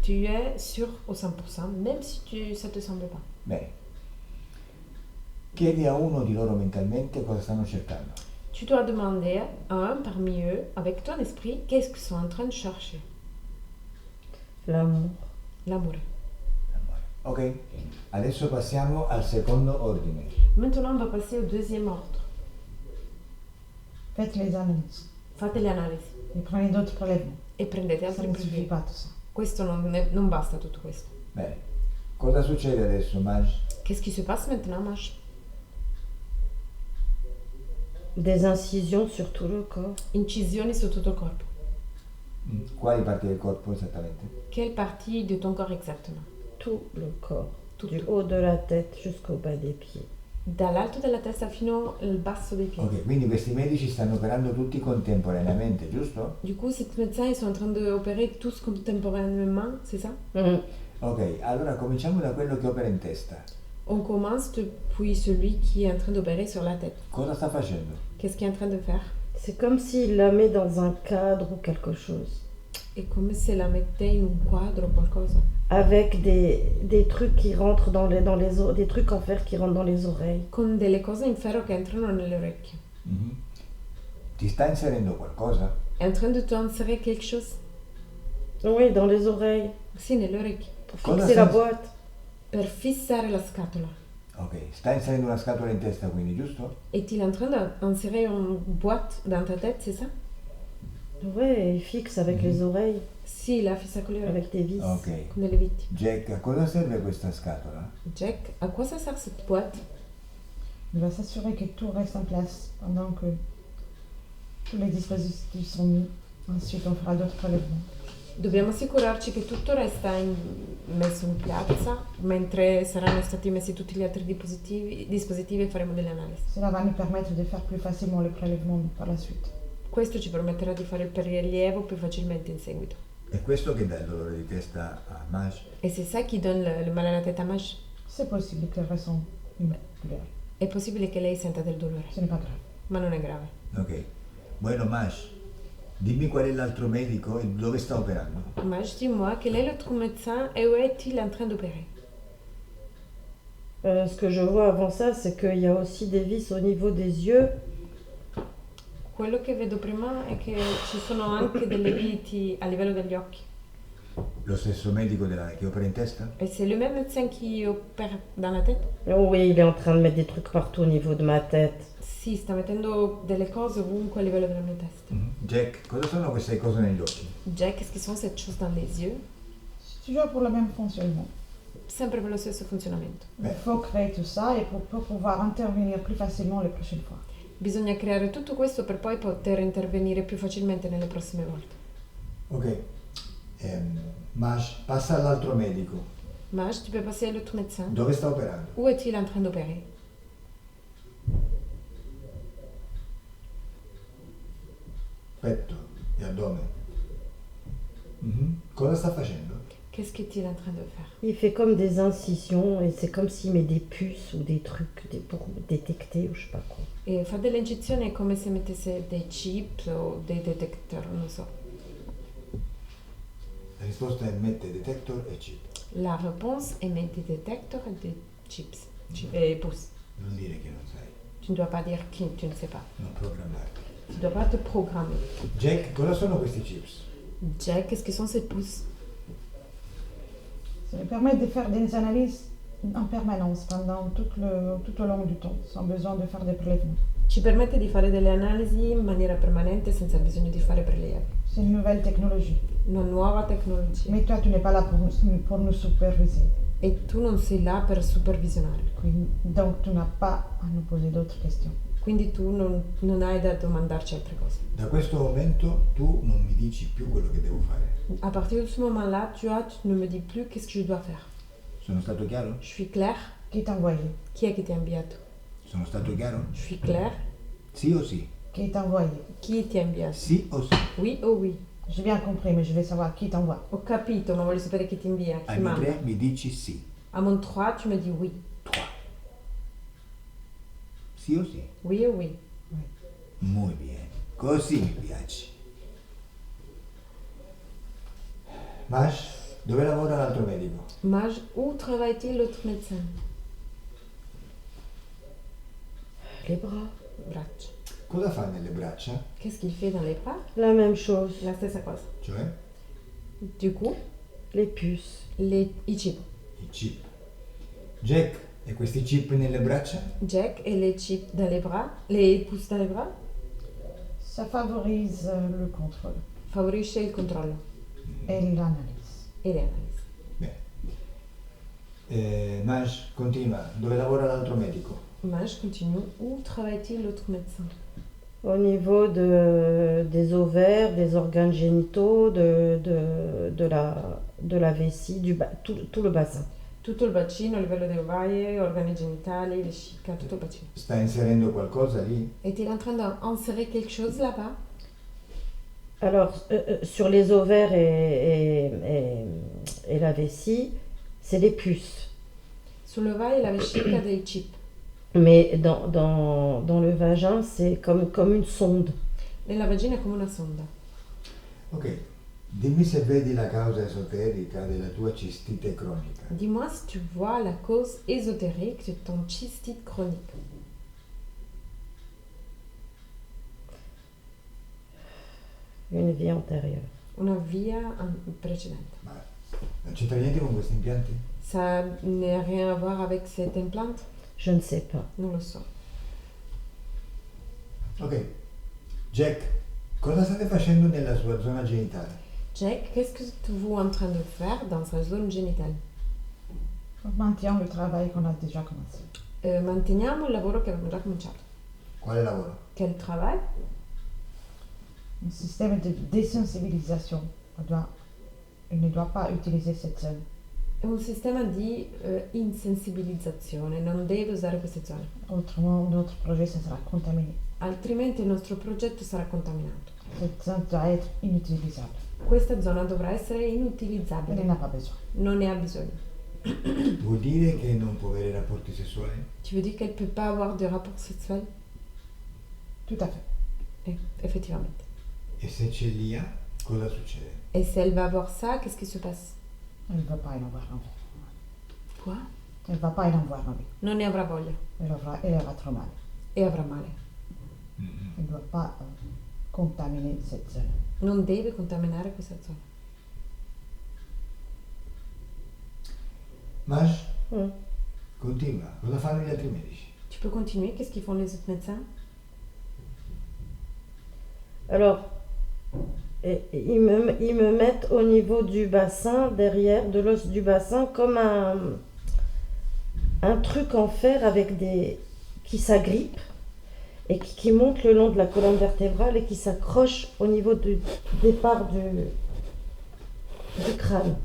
[SPEAKER 2] tu es sûr au 100%, même si ça ne te semble pas.
[SPEAKER 3] Bene. Chiedi a uno di loro mentalmente cosa stanno cercando.
[SPEAKER 2] Tu dois demander à un parmi eux, avec ton esprit, qu'est-ce qu'ils sont en train de chercher.
[SPEAKER 1] L'amour.
[SPEAKER 2] L'amour.
[SPEAKER 3] Ok, adesso passiamo al secondo ordine.
[SPEAKER 2] Maintenant, on va passer au deuxième ordre.
[SPEAKER 4] Faites les analyses
[SPEAKER 2] Fate le analisi
[SPEAKER 4] et prenez d'autres prélèvements.
[SPEAKER 2] e prendete
[SPEAKER 4] Ça
[SPEAKER 2] altri
[SPEAKER 4] ne suffit
[SPEAKER 2] prelievi.
[SPEAKER 4] pas tout ça.
[SPEAKER 2] Questo non basta tutto questo.
[SPEAKER 3] Bene, cosa succede adesso, Maj?
[SPEAKER 2] Qu'est-ce qui se passe maintenant, Maj?
[SPEAKER 1] Des incisions sur tout le corps.
[SPEAKER 2] Incisioni su tutto il corpo.
[SPEAKER 3] Quali parti del corpo esattamente?
[SPEAKER 2] Quelle partie de ton corps exactement?
[SPEAKER 1] Tout le corps.
[SPEAKER 2] Tutto.
[SPEAKER 1] Du haut de la tête jusqu'au bas des pieds.
[SPEAKER 2] Dall'alto della testa fino al basso dei piedi.
[SPEAKER 3] Ok, quindi questi medici stanno operando tutti contemporaneamente, giusto?
[SPEAKER 2] Du coup, ces médecins, ils sont en train d'opérer tous contemporanément, c'est ça?
[SPEAKER 3] Ok, allora cominciamo da quello che opera in testa.
[SPEAKER 2] On commence depuis celui qui est en train d'opérer sur la tête.
[SPEAKER 3] Cosa sta facendo?
[SPEAKER 2] Qu'est-ce qu'il est en train de faire?
[SPEAKER 1] C'est comme s'il la met dans un cadre ou quelque chose.
[SPEAKER 2] Et comme se la mettait in un quadro o qualcosa.
[SPEAKER 1] Avec des trucs qui rentrent des trucs en fer qui rentrent dans les oreilles.
[SPEAKER 2] Con delle cose in ferro che entrano nelle orecchie.
[SPEAKER 3] Ti sta inserendo qualcosa?
[SPEAKER 2] È en train de t'insérer quelque chose?
[SPEAKER 1] Oui, dans les oreilles.
[SPEAKER 2] Sì, nelle orecchie.
[SPEAKER 1] Pour
[SPEAKER 3] Cosa
[SPEAKER 1] fixer la
[SPEAKER 3] senza-
[SPEAKER 1] boîte.
[SPEAKER 2] Per fissare la scatola.
[SPEAKER 3] Ok, sta inserendo una scatola in testa quindi, giusto?
[SPEAKER 2] Est-il en train d'insérer une boîte dans ta tête, c'est ça?
[SPEAKER 1] Ouais, il fixe avec les oreilles,
[SPEAKER 2] Sì, il a fissa con le orecchie.
[SPEAKER 1] avec des vis.
[SPEAKER 3] Ok.
[SPEAKER 2] Con delle viti.
[SPEAKER 3] Jack, a cosa serve questa scatola?
[SPEAKER 2] Jack, à quoi ça sert cette boîte?
[SPEAKER 4] Il va s'assurer que tout reste en place pendant que tous les dispositifs sont mis. Ensuite, on fera d'autres prélèvements.
[SPEAKER 2] Dobbiamo assicurarci che tutto resta messo in piazza mentre saranno stati messi tutti gli altri dispositivi e faremo delle analisi.
[SPEAKER 4] Cela va nous permettre de faire plus facilement les prélèvements par la suite.
[SPEAKER 2] Questo ci permetterà di fare il prelievo più facilmente in seguito.
[SPEAKER 3] È questo che dà il dolore di testa a Maj?
[SPEAKER 2] Et c'est ça qui donne le mal à la tête à Maj.
[SPEAKER 4] C'est possible qu'elle ressente une douleur.
[SPEAKER 2] È possibile che lei senta del dolore,
[SPEAKER 4] Ce n'est pas grave.
[SPEAKER 2] ma non è grave.
[SPEAKER 3] Ok. Bueno, Maj, dimmi qual è l'altro medico e dove sta operando.
[SPEAKER 2] Maj, dis-moi, quel est l'autre médecin et où est-il en train d'opérer?
[SPEAKER 1] Ce que je vois avant ça, c'est qu'il y a aussi des vis au niveau des yeux.
[SPEAKER 2] Quello che vedo prima è che ci sono anche delle viti a livello degli occhi.
[SPEAKER 3] Lo stesso medico che opera in testa?
[SPEAKER 2] Et c'est le même médecin qui opère dans la tête?
[SPEAKER 1] Oh oui, il est en train de mettre des trucs partout au niveau de ma tête.
[SPEAKER 2] Sì, sta mettendo delle cose ovunque a livello della mia testa.
[SPEAKER 3] Jack, cosa sono queste cose negli occhi?
[SPEAKER 2] Jack, qu'est-ce qu'ils sont ces choses dans les yeux?
[SPEAKER 4] C'est toujours pour le même fonctionnement.
[SPEAKER 2] Sempre per lo stesso funzionamento.
[SPEAKER 4] Il faut créer tout ça et pour pouvoir intervenir plus facilement les prochaines fois.
[SPEAKER 2] Bisogna creare tutto questo per poi poter intervenire più facilmente nelle prossime volte.
[SPEAKER 3] Ok. Maj, passa all'altro medico.
[SPEAKER 2] Maj, tu peux passer à l'autre médecin.
[SPEAKER 3] Dove sta operando?
[SPEAKER 2] Où est-il en train d'opérer?
[SPEAKER 3] Petto e addome. Cosa sta facendo?
[SPEAKER 2] Qu'est-ce qu'il est en train de faire?
[SPEAKER 1] Il fait comme des incisions et c'est comme s'il met des puces ou des trucs pour détecter ou je sais pas quoi.
[SPEAKER 2] E fa delle incisioni come se mettesse dei chip o dei detector, non so.
[SPEAKER 3] risposta è mette detector e chip.
[SPEAKER 2] La réponse est mettre des détecteurs et des chips. Et pouces.
[SPEAKER 3] Non dire che non sai,
[SPEAKER 2] Tu ne dois pas dire qui tu ne sais pas.
[SPEAKER 3] non programmarti.
[SPEAKER 2] Tu ne dois pas te programmer.
[SPEAKER 3] Jack, cosa sono questi chips?
[SPEAKER 2] Jack, qu'est-ce que sont ces pouces?
[SPEAKER 4] Ça lui permet de faire des analyses en permanence pendant tout au long du temps, sans besoin de faire des prélèvements.
[SPEAKER 2] Ci permette di fare delle analisi in maniera permanente senza bisogno di fare prelievi.
[SPEAKER 4] C'est une nouvelle technologie.
[SPEAKER 2] Una nuova tecnologia.
[SPEAKER 4] Mais toi, tu n'es pas là pour nous superviser.
[SPEAKER 2] E tu non sei là per supervisionare.
[SPEAKER 4] Donc, tu n'as pas à nous poser d'autres questions.
[SPEAKER 2] Quindi tu non hai da domandarci altre cose.
[SPEAKER 3] Da questo momento tu non mi dici più quello che devo fare.
[SPEAKER 2] À partir de ce moment-là, tu ne me dis plus qu'est-ce que je dois faire.
[SPEAKER 3] Sono stato chiaro?
[SPEAKER 2] Je suis claire.
[SPEAKER 4] Qui t'a envoyé?
[SPEAKER 2] Chi è che ti ha inviato?
[SPEAKER 3] Sono stato chiaro?
[SPEAKER 2] Je suis claire.
[SPEAKER 3] Sì o sì?
[SPEAKER 4] Qui t'a envoyé?
[SPEAKER 2] Chi ti ha inviato?
[SPEAKER 3] Sì o sì?
[SPEAKER 2] Oui o oui?
[SPEAKER 4] J'ai bien compris, mais je vais savoir qui t'envoie.
[SPEAKER 2] Ho capito, ma voglio sapere chi ti invia, chi
[SPEAKER 3] Ai
[SPEAKER 2] manda.
[SPEAKER 3] 3 mi dici sì.
[SPEAKER 2] À mon 3, tu me dis oui.
[SPEAKER 3] 3. Sì o sì?
[SPEAKER 2] Oui o oui?
[SPEAKER 3] Muy bien. Così mi piace. Maj, dove lavora l'altro medico?
[SPEAKER 2] Maj, où travaille-t-il l'autre médecin?
[SPEAKER 1] Les bras.
[SPEAKER 2] Braccia.
[SPEAKER 3] Cosa fa nelle braccia?
[SPEAKER 2] Qu'est-ce qu'il fait dans les bras?
[SPEAKER 1] La même chose.
[SPEAKER 2] La stessa cosa.
[SPEAKER 3] Cioè
[SPEAKER 2] Du coup,
[SPEAKER 1] Les puces.
[SPEAKER 2] i chip.
[SPEAKER 3] i chip. Jack, e questi chip nelle braccia?
[SPEAKER 2] Jack et les chips dans les bras, les pouces dans les bras,
[SPEAKER 4] Ça favorise le contrôle
[SPEAKER 2] favorisce il controllo
[SPEAKER 4] et l'analyse.
[SPEAKER 2] e le analisi.
[SPEAKER 3] Bene. Maj, continua. Dove lavora l'altro medico?
[SPEAKER 2] Maj continue. Où travaille-t-il l'autre médecin?
[SPEAKER 1] Au niveau des ovaires, des organes génitaux, de la vessie, tout le bassin.
[SPEAKER 2] Tutto il bacino, a livello delle ovaie, organi genitali, vescica, tutto il bacino.
[SPEAKER 3] Sta inserendo qualcosa lì?
[SPEAKER 2] Est-il en train d'insérer quelque chose là-bas?
[SPEAKER 1] Alors, sur les ovaires et la vessie, c'est des puces.
[SPEAKER 2] Sulle ovaie e la vescica dei chip.
[SPEAKER 1] Mais dans le vagin, c'est comme une sonde.
[SPEAKER 2] Nella vagina è come una sonda.
[SPEAKER 3] Ok. Dimmi se vedi la causa esoterica della tua cistite cronica.
[SPEAKER 2] Dis-moi si tu vois la cause ésotérique de ton cystite chronique.
[SPEAKER 1] Une vie antérieure.
[SPEAKER 2] Una via precedente.
[SPEAKER 3] Ma non c'entra niente con questi impianti?
[SPEAKER 2] Ça n'a rien à voir avec cette implante?
[SPEAKER 1] Je ne sais pas.
[SPEAKER 2] Non lo so.
[SPEAKER 3] Ok. Jack, cosa state facendo nella sua zona genitale?
[SPEAKER 2] Jack, qu'est-ce que vous êtes en train de faire dans sa zone génitale?
[SPEAKER 4] On maintient le travail qu'on a déjà commencé.
[SPEAKER 2] Manteniamo il lavoro che abbiamo già cominciato.
[SPEAKER 3] Quale lavoro?
[SPEAKER 2] Quel travail?
[SPEAKER 4] Un système de désensibilisation. On ne doit pas utiliser cette zone.
[SPEAKER 2] È un sistema di insensibilizzazione, non deve usare queste zone.
[SPEAKER 4] Autrement, notre projet ça sera contaminé.
[SPEAKER 2] Altrimenti il nostro progetto sarà contaminato.
[SPEAKER 4] Cette zone doit être inutilisable.
[SPEAKER 2] Questa zona dovrà essere
[SPEAKER 4] Elle
[SPEAKER 2] inutilizzabile.
[SPEAKER 4] n'a pas besoin.
[SPEAKER 2] Non ne ha bisogno.
[SPEAKER 3] Vuol dire che non può avere rapporti sessuali?
[SPEAKER 2] Tu veux dire qu'elle peut pas avoir de rapport sexuel?
[SPEAKER 4] Tout à fait.
[SPEAKER 2] Effettivamente.
[SPEAKER 3] E se ce li ha, cosa succede?
[SPEAKER 2] Et si elle va avoir ça, qu'est-ce qui se passe?
[SPEAKER 4] Elle ne va pas en avoir envie.
[SPEAKER 2] Quoi?
[SPEAKER 4] Elle ne va pas en avoir envie.
[SPEAKER 2] Non ne avrà voglia
[SPEAKER 4] Elle aura trop mal.
[SPEAKER 2] e avrà male.
[SPEAKER 4] Elle ne doit pas contaminer cette zone.
[SPEAKER 2] Non deve contaminare questa zona.
[SPEAKER 3] Maj,
[SPEAKER 1] Mm.
[SPEAKER 3] continua. Cosa fanno gli altri medici?
[SPEAKER 2] Tu peux continuer? Qu'est-ce qu'ils font les autres médecins?
[SPEAKER 1] Alors, ils me mettent au niveau du bassin, derrière, de l'os du bassin, comme un truc en fer avec qui s'agrippe et qui monte le long de la colonne vertébrale et qui s'accroche au niveau du départ du crâne.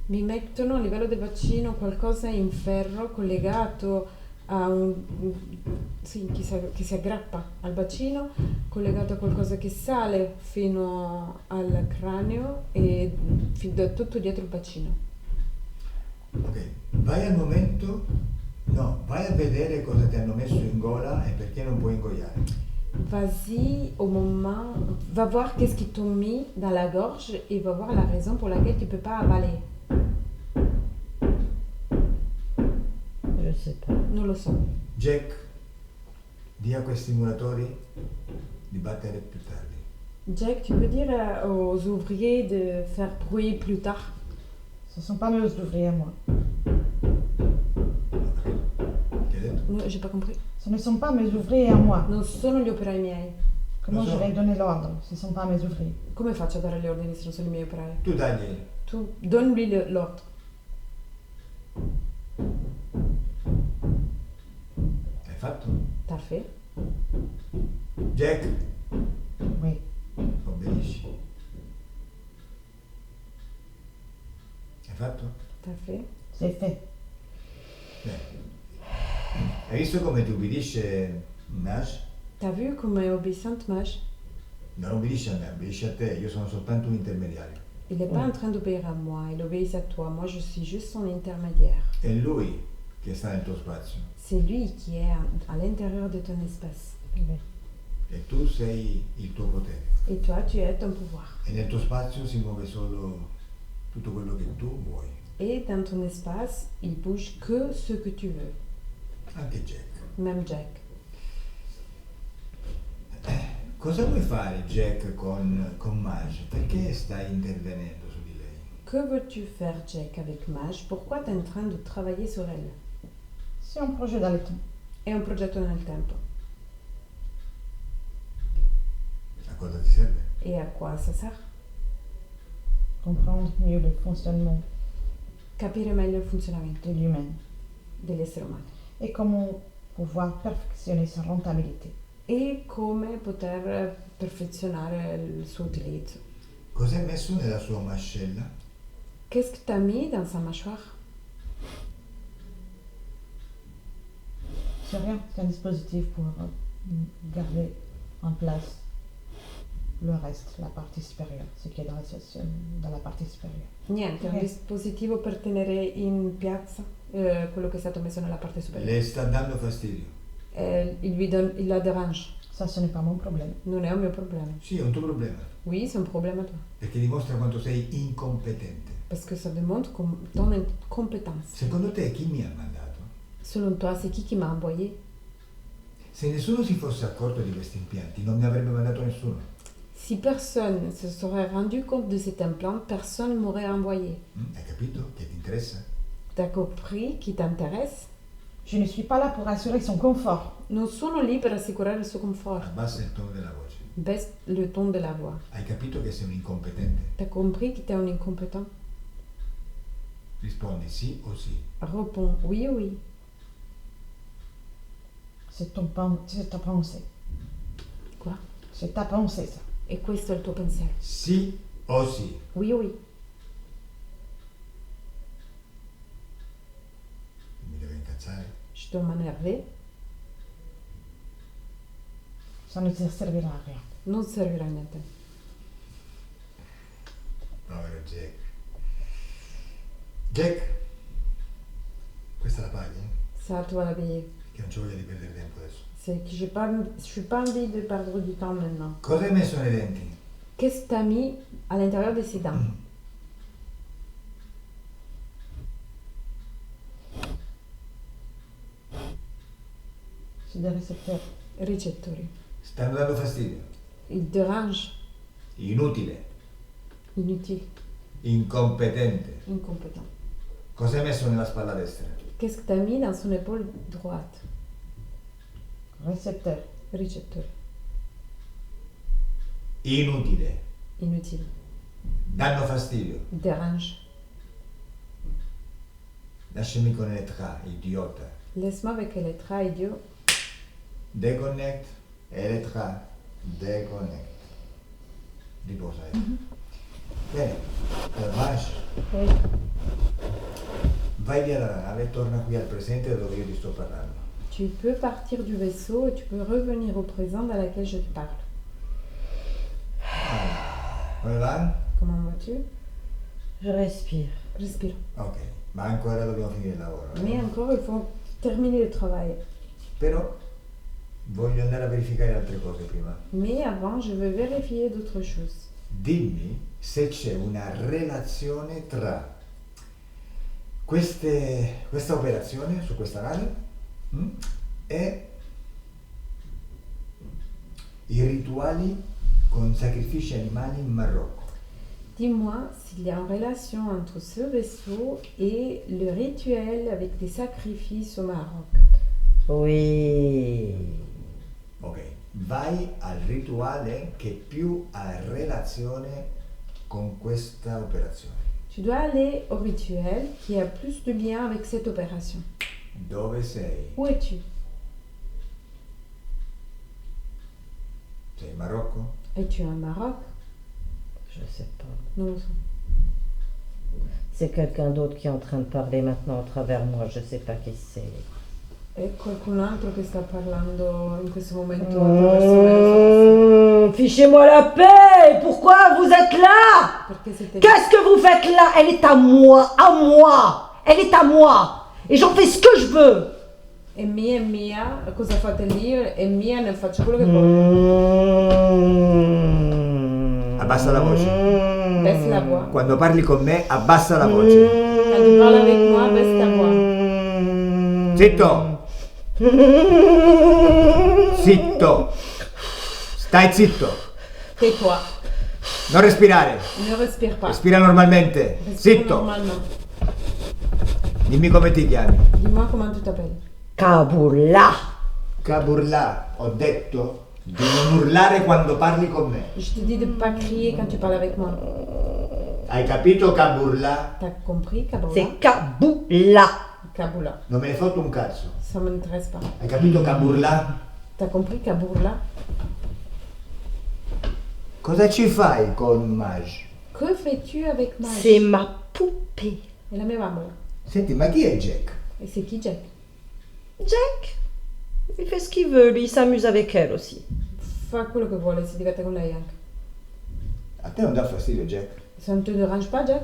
[SPEAKER 2] Mi mettono a livello del bacino qualcosa in ferro collegato a sì, che si aggrappa al bacino, collegato a qualcosa che sale fino al cranio e tutto dietro il bacino.
[SPEAKER 3] Ok, vai al momento, no, vai a vedere cosa ti hanno messo in gola e perché non puoi ingoiare.
[SPEAKER 2] vas-y au moment, va voir qu'est-ce qu'ils t'ont mis dans la gorge et va voir la raison pour laquelle tu ne peux pas avaler.
[SPEAKER 1] Je sais pas.
[SPEAKER 2] Non lo so.
[SPEAKER 3] Jack, di a questi muratori di battere più tardi.
[SPEAKER 2] Jack, tu peux dire aux ouvriers de faire bruit plus tard?
[SPEAKER 4] Ce ne sont pas mes ouvriers à moi.
[SPEAKER 3] Che hai detto?
[SPEAKER 2] Non, j'ai pas compris.
[SPEAKER 4] Ce ne sont pas mes ouvriers à moi.
[SPEAKER 2] Non sono gli operai miei.
[SPEAKER 4] Comment
[SPEAKER 3] Lo so.
[SPEAKER 4] je vais donner l'ordre? Ce ne sont pas mes ouvriers.
[SPEAKER 2] Come faccio a dare gli ordini se non sono i miei operai?
[SPEAKER 3] Tu tagli.
[SPEAKER 2] Tu donne-lui l'ordre.
[SPEAKER 3] Hai fatto?
[SPEAKER 2] T'as fait?
[SPEAKER 3] Jack,
[SPEAKER 4] Oui.
[SPEAKER 3] obbedisci. Hai fatto?
[SPEAKER 2] T'as fait?
[SPEAKER 4] C'est fait.
[SPEAKER 3] Bene. Hai visto come ti ubbidisce Nash?
[SPEAKER 2] T'as vu come è obbediente Mage?
[SPEAKER 3] Non obbedisce a me, obbedisce a te, io sono soltanto un intermediario.
[SPEAKER 2] Il n'est pas en train d'obéir à moi, il obéit à toi. Moi, je suis juste son intermédiaire.
[SPEAKER 3] È lui che sta nel tuo spazio
[SPEAKER 2] C'est lui qui est à l'intérieur de ton espace.
[SPEAKER 3] e tu sei il tuo potere.
[SPEAKER 2] Et toi, tu es ton pouvoir.
[SPEAKER 3] E nel tuo spazio si muove solo tutto quello che tu vuoi,
[SPEAKER 2] Et dans ton espace, il bouge que ce que tu veux.
[SPEAKER 3] anche Jack.
[SPEAKER 2] Même Jack.
[SPEAKER 3] Cosa vuoi fare Jack con Mage? Perché stai intervenendo su di lei?
[SPEAKER 2] Que veux-tu faire, Jack, avec Mage? Pourquoi tu es en train de travailler sur elle?
[SPEAKER 4] C'est un projet dans le temps.
[SPEAKER 2] È un progetto nel tempo.
[SPEAKER 3] A cosa ti serve?
[SPEAKER 2] Et à quoi ça sert?
[SPEAKER 4] Comprendre mieux le fonctionnement
[SPEAKER 2] Capire meglio il funzionamento
[SPEAKER 4] de l'humain
[SPEAKER 2] dell'essere umano.
[SPEAKER 4] et comment pouvoir perfectionner sa rentabilité.
[SPEAKER 2] E come poter perfezionare il suo utilizzo.
[SPEAKER 3] Cosa hai messo nella sua mascella?
[SPEAKER 2] Qu'est-ce que tu as mis dans sa mâchoire?
[SPEAKER 4] C'est rien, c'est un dispositif pour garder en place le reste, la partie supérieure, ce qui est dans la partie supérieure.
[SPEAKER 2] Niente, è un
[SPEAKER 4] Ok.
[SPEAKER 2] dispositivo per tenere in piazza quello che è stato messo nella parte superiore.
[SPEAKER 3] Le sta dando fastidio?
[SPEAKER 2] Il la dérange.
[SPEAKER 4] Ça, ce n'est pas mon problème.
[SPEAKER 2] Non è un mio problema.
[SPEAKER 3] Sì, è un tuo problema,
[SPEAKER 2] Oui, c'est un problème à toi.
[SPEAKER 3] perché dimostra quanto sei incompetente.
[SPEAKER 2] Parce que ça démontre ton incompétence.
[SPEAKER 3] Secondo te chi mi ha mandato?
[SPEAKER 2] Selon toi, c'est qui m'a envoyé?
[SPEAKER 3] Se nessuno si fosse accorto di questi impianti, non mi avrebbe mandato nessuno.
[SPEAKER 2] Si personne se serait rendu compte de cet implant, personne m'aurait envoyé.
[SPEAKER 3] Hai capito? Che ti interessa?
[SPEAKER 2] T'as compris qui t'intéresse?
[SPEAKER 4] Je ne suis pas là pour assurer son confort.
[SPEAKER 2] Non sono lì per assicurare il suo confort.
[SPEAKER 3] Abbassa il tono della voce.
[SPEAKER 2] Baisse le ton de la voix.
[SPEAKER 3] Hai capito che sei un incompetente?
[SPEAKER 2] T'as compris que t'es un incompétent?
[SPEAKER 3] Rispondi sì o sì.
[SPEAKER 2] Réponds oui, oui.
[SPEAKER 4] C'est ta pensée.
[SPEAKER 2] Quoi?
[SPEAKER 4] C'est ta pensée, ça.
[SPEAKER 2] E questo è il tuo pensiero?
[SPEAKER 3] Sì o sì.
[SPEAKER 2] Oui, oui.
[SPEAKER 3] Mi devo incazzare?
[SPEAKER 2] Je dois m'énerver?
[SPEAKER 4] Ça ne te servira à rien.
[SPEAKER 2] Non servirà a niente.
[SPEAKER 3] Povero Jack. Jack, questa la paghi?
[SPEAKER 2] Ça, tu vas la payer.
[SPEAKER 3] Che non ci voglio di perdere tempo adesso.
[SPEAKER 2] C'est que je suis pas envie de perdre du temps maintenant.
[SPEAKER 3] Cosa hai messo nei denti?
[SPEAKER 2] Qu'est-ce que t'as mis à l'intérieur de ses dents?
[SPEAKER 4] C'est des récepteurs.
[SPEAKER 2] Ricettori.
[SPEAKER 3] Stanno dando fastidio.
[SPEAKER 2] Il dérange.
[SPEAKER 3] Inutile.
[SPEAKER 2] Inutile.
[SPEAKER 3] Incompetente.
[SPEAKER 2] Incompétent.
[SPEAKER 3] Cosa hai messo nella spalla destra?
[SPEAKER 2] Qu'est-ce que t'as mis dans son épaule droite?
[SPEAKER 4] Récepteurs.
[SPEAKER 2] Ricettori.
[SPEAKER 3] Inutile.
[SPEAKER 2] Inutile.
[SPEAKER 3] Danno fastidio.
[SPEAKER 2] Dérange.
[SPEAKER 3] Lasciami con le tra, idiota.
[SPEAKER 2] Laisse-moi avec les traits idiots.
[SPEAKER 3] Deconnect, elettra, deconnect. Riposa. Bene, Vash,
[SPEAKER 2] Oui.
[SPEAKER 3] vai via dalla nave e torna qui al presente dove io ti sto parlando.
[SPEAKER 2] Tu peux partir du vaisseau et tu peux revenir au présent dans lequel je te parle.
[SPEAKER 3] Come va?
[SPEAKER 2] Comment vas-tu?
[SPEAKER 1] Je respire.
[SPEAKER 2] Respire.
[SPEAKER 3] Ok, ma ancora dobbiamo finire il lavoro.
[SPEAKER 2] Mais encore, il faut terminer le travail.
[SPEAKER 3] Però voglio andare a verificare altre cose prima.
[SPEAKER 2] Mais avant, je veux vérifier d'autres choses.
[SPEAKER 3] Dimmi se c'è una relazione tra questa operazione su questa nave e i rituali con sacrifici animali in Marocco.
[SPEAKER 2] Dis-moi s'il y a une relation entre ce vaisseau et le rituel avec des sacrifices au Maroc.
[SPEAKER 1] Oui.
[SPEAKER 3] Ok, vai al rituale che più ha relazione con questa operazione.
[SPEAKER 2] Tu dois aller au rituel qui a plus de lien avec cette opération.
[SPEAKER 3] Dove sei?
[SPEAKER 2] Où es-tu?
[SPEAKER 3] Sei in Marocco?
[SPEAKER 2] Es-tu au Maroc?
[SPEAKER 1] Je sais pas.
[SPEAKER 2] Non,
[SPEAKER 1] C'est quelqu'un d'autre qui est en train de parler maintenant à travers moi, je sais pas qui c'est.
[SPEAKER 2] è qualcun altro che sta parlando in questo momento attraverso me.
[SPEAKER 1] Fichez-moi la paix! Pourquoi vous êtes là?
[SPEAKER 2] Perché siete
[SPEAKER 1] Qu'est-ce que vous faites là? Elle est à moi, à moi! Elle est à moi! Et j'en fais ce que je veux!
[SPEAKER 2] è mia, cosa fate lì? È mia, ne faccio quello che voglio.
[SPEAKER 3] Abbassa la voce.
[SPEAKER 2] Baisse la voix.
[SPEAKER 3] Quando parli con me, abbassa la voce.
[SPEAKER 2] Quand tu parles avec moi, baisse ta voix.
[SPEAKER 3] Zitto! Zitto! Stai zitto!
[SPEAKER 2] Tais-toi.
[SPEAKER 3] Non respirare!
[SPEAKER 2] Ne respire pas.
[SPEAKER 3] Respira normalmente!
[SPEAKER 2] Respire
[SPEAKER 3] Zitto!
[SPEAKER 2] normalement.
[SPEAKER 3] Dimmi come ti chiami.
[SPEAKER 2] Dis-moi comment tu t'appelles.
[SPEAKER 1] Kaboula!
[SPEAKER 3] Kaburla, ho detto di non urlare quando parli con me.
[SPEAKER 2] Je te dis de ne pas crier quand tu parles avec moi.
[SPEAKER 3] Hai capito Kaburla?
[SPEAKER 2] T'as compris, Kaboula?
[SPEAKER 1] C'est Kaboula!
[SPEAKER 2] Kaboula.
[SPEAKER 3] Non me ne fotto un cazzo.
[SPEAKER 2] Ça m'intéresse pas.
[SPEAKER 3] Hai capito Kaburla?
[SPEAKER 2] T'as compris, Kaboula?
[SPEAKER 3] Cosa ci fai con Maj?
[SPEAKER 2] Que fais-tu avec Maj?
[SPEAKER 1] C'est ma poupée.
[SPEAKER 2] È la mia bambola.
[SPEAKER 3] Senti, ma chi è Jack?
[SPEAKER 2] E c'est qui Jack?
[SPEAKER 1] Jack, il fait ce qu'il veut, lui, il s'amuse avec elle aussi.
[SPEAKER 2] Fa quello che vuole, si diverte con lei anche.
[SPEAKER 3] A te non dà fastidio Jack?
[SPEAKER 2] Ça ne te dérange pas, Jack?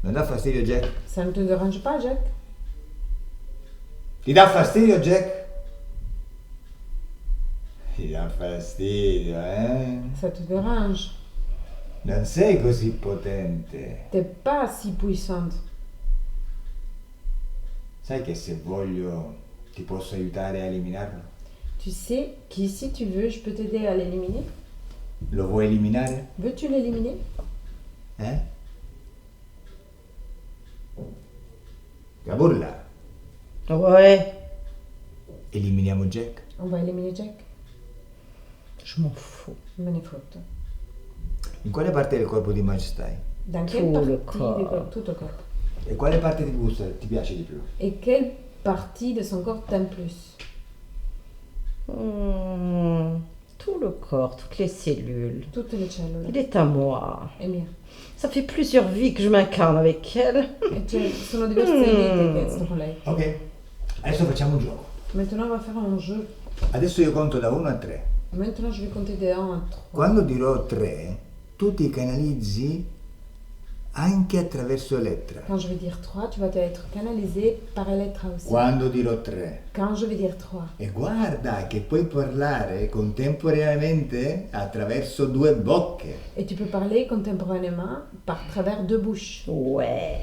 [SPEAKER 3] Non dà fastidio Jack?
[SPEAKER 2] Ça ne te dérange pas, Jack?
[SPEAKER 3] Ti dà fastidio Jack? Ti dà fastidio,
[SPEAKER 2] Ça te dérange.
[SPEAKER 3] Non sei così potente.
[SPEAKER 2] T'es pas si puissante.
[SPEAKER 3] Sai che se voglio ti posso aiutare a eliminarlo?
[SPEAKER 2] Tu sais que si tu veux, je peux t'aider à l'éliminer.
[SPEAKER 3] Lo vuoi eliminare?
[SPEAKER 2] Veux-tu l'éliminer?
[SPEAKER 3] Kaburla,
[SPEAKER 1] Ouais,
[SPEAKER 3] eliminiamo Jack?
[SPEAKER 2] On va éliminer Jack.
[SPEAKER 1] je m'en fous.
[SPEAKER 2] Me ne fotto.
[SPEAKER 3] In quale parte del corpo di Maj stai?
[SPEAKER 2] Dans
[SPEAKER 1] Tout
[SPEAKER 2] quelle
[SPEAKER 1] le
[SPEAKER 2] partie
[SPEAKER 1] corps.
[SPEAKER 2] du corps? Tout le corps.
[SPEAKER 3] E quale parte ti gusta, ti piace di più?
[SPEAKER 2] Et quelle partie de son corps t'aime plus?
[SPEAKER 1] Tout le corps, toutes les cellules.
[SPEAKER 2] Tutte le cellule.
[SPEAKER 1] Il est à moi.
[SPEAKER 2] È mia.
[SPEAKER 1] Ça fait plusieurs vies que je m'incarne avec elle.
[SPEAKER 2] E cioè, sono diverse vite che sto con lei.
[SPEAKER 3] Ok, adesso facciamo un gioco.
[SPEAKER 2] Maintenant, on va faire un jeu.
[SPEAKER 3] Adesso io conto da 1 a 3.
[SPEAKER 2] Maintenant, je vais compter de 1 à 3.
[SPEAKER 3] Quando dirò 3, tu ti canalizzi anche attraverso Elettra.
[SPEAKER 2] Quand je vais dire 3, tu vas être canalisé par Elettra aussi.
[SPEAKER 3] Quando dirò 3.
[SPEAKER 2] Quand je vais dire 3.
[SPEAKER 3] E guarda che puoi parlare contemporaneamente attraverso 2 bocche.
[SPEAKER 2] Et tu peux parler contemporanément par travers 2 bouches.
[SPEAKER 1] Ouais.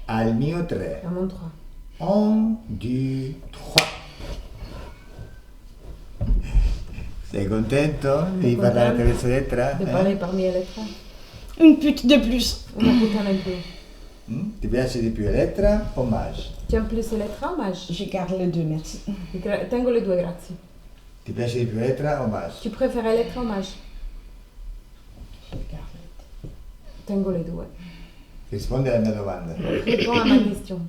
[SPEAKER 3] Al mio 3.
[SPEAKER 2] À mon 3.
[SPEAKER 3] 1, 2, 3. Sei contento di parlare attraverso Elettra?
[SPEAKER 2] De parler parmi Elettra.
[SPEAKER 4] Une pute de plus.
[SPEAKER 2] Una puttana in più.
[SPEAKER 3] Ti piace di più Elettra o Maj?
[SPEAKER 2] Tu aimes plus Elettra o Maj?
[SPEAKER 4] Je garde les deux, merci.
[SPEAKER 2] Tengo le due, grazie.
[SPEAKER 3] Ti piace di più Elettra o Maj?
[SPEAKER 2] Tu préfères Elettra o Maj?
[SPEAKER 4] Je garde les deux.
[SPEAKER 2] Tengo le due.
[SPEAKER 3] Rispondi alla mia domanda.
[SPEAKER 2] Réponds à ma question.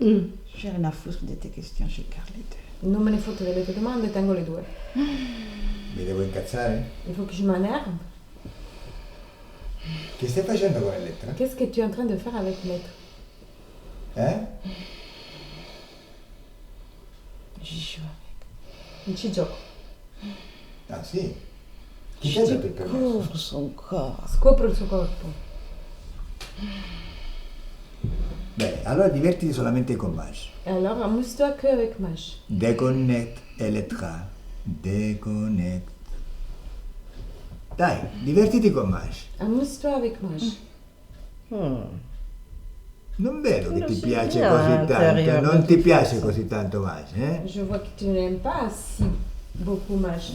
[SPEAKER 4] J'ai rien à foutre de tes questions, je garde les deux.
[SPEAKER 2] Non me ne fotto delle tue domande, tengo le due.
[SPEAKER 3] Mi devo incazzare?
[SPEAKER 2] Il faut que je m'énerve.
[SPEAKER 3] Che stai facendo con Elettra?
[SPEAKER 2] Qu'est-ce que tu es en train de faire avec Elettra?
[SPEAKER 4] J'y joue avec.
[SPEAKER 2] Ci gioco.
[SPEAKER 3] Ah sì? Chi ti ha dato il permesso?
[SPEAKER 4] Couvre son corps.
[SPEAKER 2] Scopro il suo corpo.
[SPEAKER 3] Bene, allora divertiti solamente con Maj.
[SPEAKER 2] Et alors, amuse-toi que avec Maj.
[SPEAKER 3] Déconnecte, Elettra. Déconnecte. Dai, divertiti con Maj.
[SPEAKER 2] Amuse-toi avec Maj.
[SPEAKER 3] Non vedo che
[SPEAKER 1] Lo
[SPEAKER 3] ti
[SPEAKER 1] so
[SPEAKER 3] piace
[SPEAKER 1] bien
[SPEAKER 3] così tanto.
[SPEAKER 1] intérieurement,
[SPEAKER 3] Non ti
[SPEAKER 1] de toute
[SPEAKER 3] piace
[SPEAKER 1] façon.
[SPEAKER 3] così tanto Maj, eh?
[SPEAKER 2] Je vois que tu n'aimes pas si beaucoup Maj.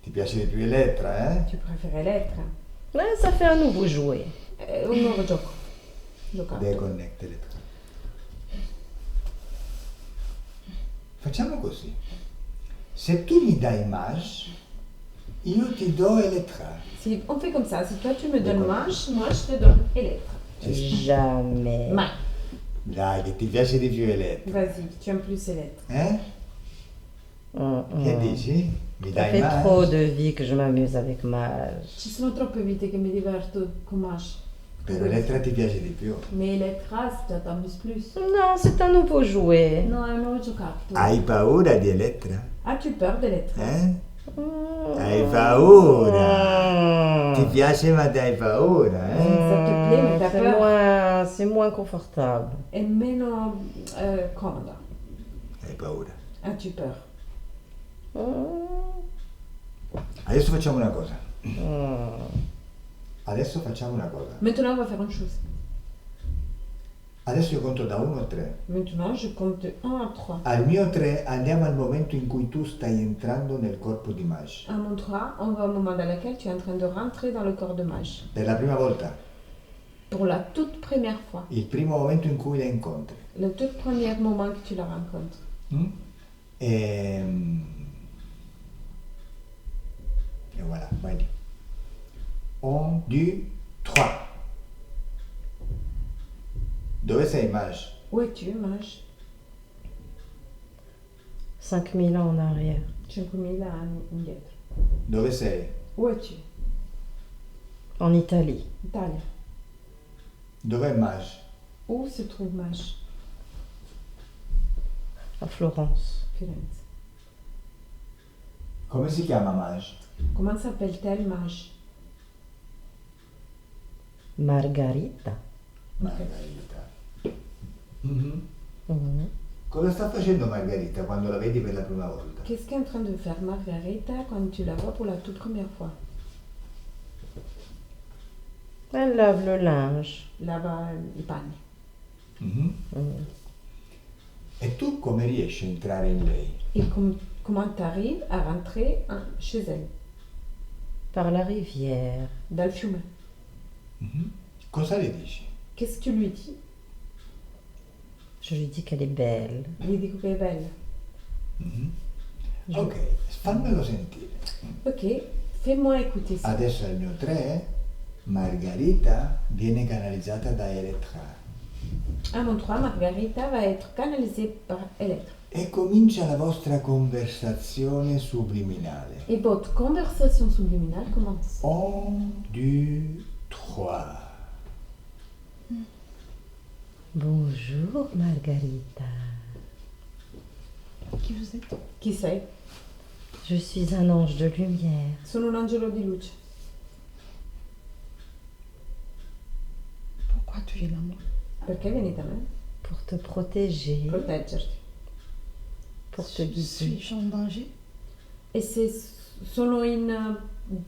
[SPEAKER 3] Ti piace di più Elettra, eh?
[SPEAKER 2] Tu préférais l'être.
[SPEAKER 1] Ça fait un nouveau jouet.
[SPEAKER 2] Un nuovo gioco. Giocato.
[SPEAKER 3] Déconnecte, Elettra. Facciamo così. Se tu mi dai Maj, io ti do Elettra.
[SPEAKER 2] Si on fait comme ça, si toi tu me donnes
[SPEAKER 3] D'accord.
[SPEAKER 2] Maj, moi je te donne Elettra.
[SPEAKER 1] Jamais.
[SPEAKER 2] Mai.
[SPEAKER 3] Dai, che ti piace di più Elettra.
[SPEAKER 2] Vas-y, tu aimes plus Elettra.
[SPEAKER 3] Eh? Che dici? Mi
[SPEAKER 1] Ça
[SPEAKER 3] dai
[SPEAKER 1] fait
[SPEAKER 3] Maj?
[SPEAKER 1] trop de vie que je m'amuse avec Maj.
[SPEAKER 2] Ci sono troppe vite che mi diverto con Maj.
[SPEAKER 3] Però Elettra ti piace di più.
[SPEAKER 2] Mais Elettra, ça t'amuse plus.
[SPEAKER 1] Non, c'est un nouveau jouet.
[SPEAKER 2] No, è un nuovo giocattolo.
[SPEAKER 3] Hai paura di Elettra?
[SPEAKER 2] As-tu peur d'Elettra?
[SPEAKER 3] Eh? Hai paura? Ti piace ma hai paura, eh?
[SPEAKER 2] Ça te plaît, mais t'as peur.
[SPEAKER 1] C'est moins confortable.
[SPEAKER 2] È meno comoda.
[SPEAKER 3] Hai paura.
[SPEAKER 2] As-tu peur?
[SPEAKER 3] Adesso facciamo una cosa. Adesso facciamo una cosa.
[SPEAKER 2] Maintenant, on va faire une chose.
[SPEAKER 3] Adesso io conto da 1 a 3.
[SPEAKER 2] Maintenant, je compte de 1 à 3.
[SPEAKER 3] Al mio 3 andiamo al momento in cui tu stai entrando nel corpo di Maj.
[SPEAKER 2] À mon 3, on va au moment dans lequel tu es en train de rentrer dans le corps de Maj.
[SPEAKER 3] Per la prima volta.
[SPEAKER 2] Pour la toute première fois.
[SPEAKER 3] Il primo momento in cui la incontri.
[SPEAKER 2] Le tout premier moment que tu la rencontres.
[SPEAKER 3] E voilà, vai lì. 1, 2, 3. Dove sei, Maj?
[SPEAKER 2] Où es-tu, Maj?
[SPEAKER 1] 5000 ans en arrière.
[SPEAKER 2] 5.000 anni indietro.
[SPEAKER 3] Dove sei?
[SPEAKER 2] Où es-tu?
[SPEAKER 1] En Italie.
[SPEAKER 2] Italia.
[SPEAKER 3] Dov'è Maj?
[SPEAKER 2] Où se trouve Maj?
[SPEAKER 1] À Florence.
[SPEAKER 2] Firenze.
[SPEAKER 3] Come si chiama Maj?
[SPEAKER 2] Comment s'appelle-t-elle, Maj?
[SPEAKER 1] Margarita.
[SPEAKER 3] Margherita.
[SPEAKER 1] Mhm.
[SPEAKER 3] Cosa sta facendo Margherita quando la vedi per la prima volta?
[SPEAKER 2] Qu'est-ce qu'est en train de faire Margarita quand tu la vois pour la toute première fois?
[SPEAKER 1] Elle lave le linge.
[SPEAKER 2] Lava i panni.
[SPEAKER 3] E tu come riesci a entrare in lei?
[SPEAKER 2] Et comment tu arrives à rentrer chez elle?
[SPEAKER 1] Par la rivière.
[SPEAKER 2] Dans le fiume.
[SPEAKER 3] Cosa le dici?
[SPEAKER 2] Qu'est-ce que tu lui dis?
[SPEAKER 1] Je lui dis qu'elle est belle.
[SPEAKER 2] Gli dico che è bella.
[SPEAKER 3] Ok, fammelo sentire.
[SPEAKER 2] Ok, fais-moi écouter ça.
[SPEAKER 3] Adesso al mio 3, Margherita viene canalizzata da Elettra.
[SPEAKER 2] À mon 3, Margarita va être canalisée par Elettra.
[SPEAKER 3] E comincia la vostra conversazione subliminale.
[SPEAKER 2] Et votre conversation subliminale commence.
[SPEAKER 3] 1, 2, 3.
[SPEAKER 1] Bonjour Margarita.
[SPEAKER 4] Qui vous êtes?
[SPEAKER 2] Chi sei?
[SPEAKER 1] Je suis un ange de lumière.
[SPEAKER 2] Sono un angelo di luce.
[SPEAKER 4] Pourquoi tu viens à moi?
[SPEAKER 2] Perché vieni da me?
[SPEAKER 1] Pour te protéger,
[SPEAKER 2] Proteggerti.
[SPEAKER 1] pour te guider.
[SPEAKER 4] Suis-je en danger?
[SPEAKER 2] E se sono in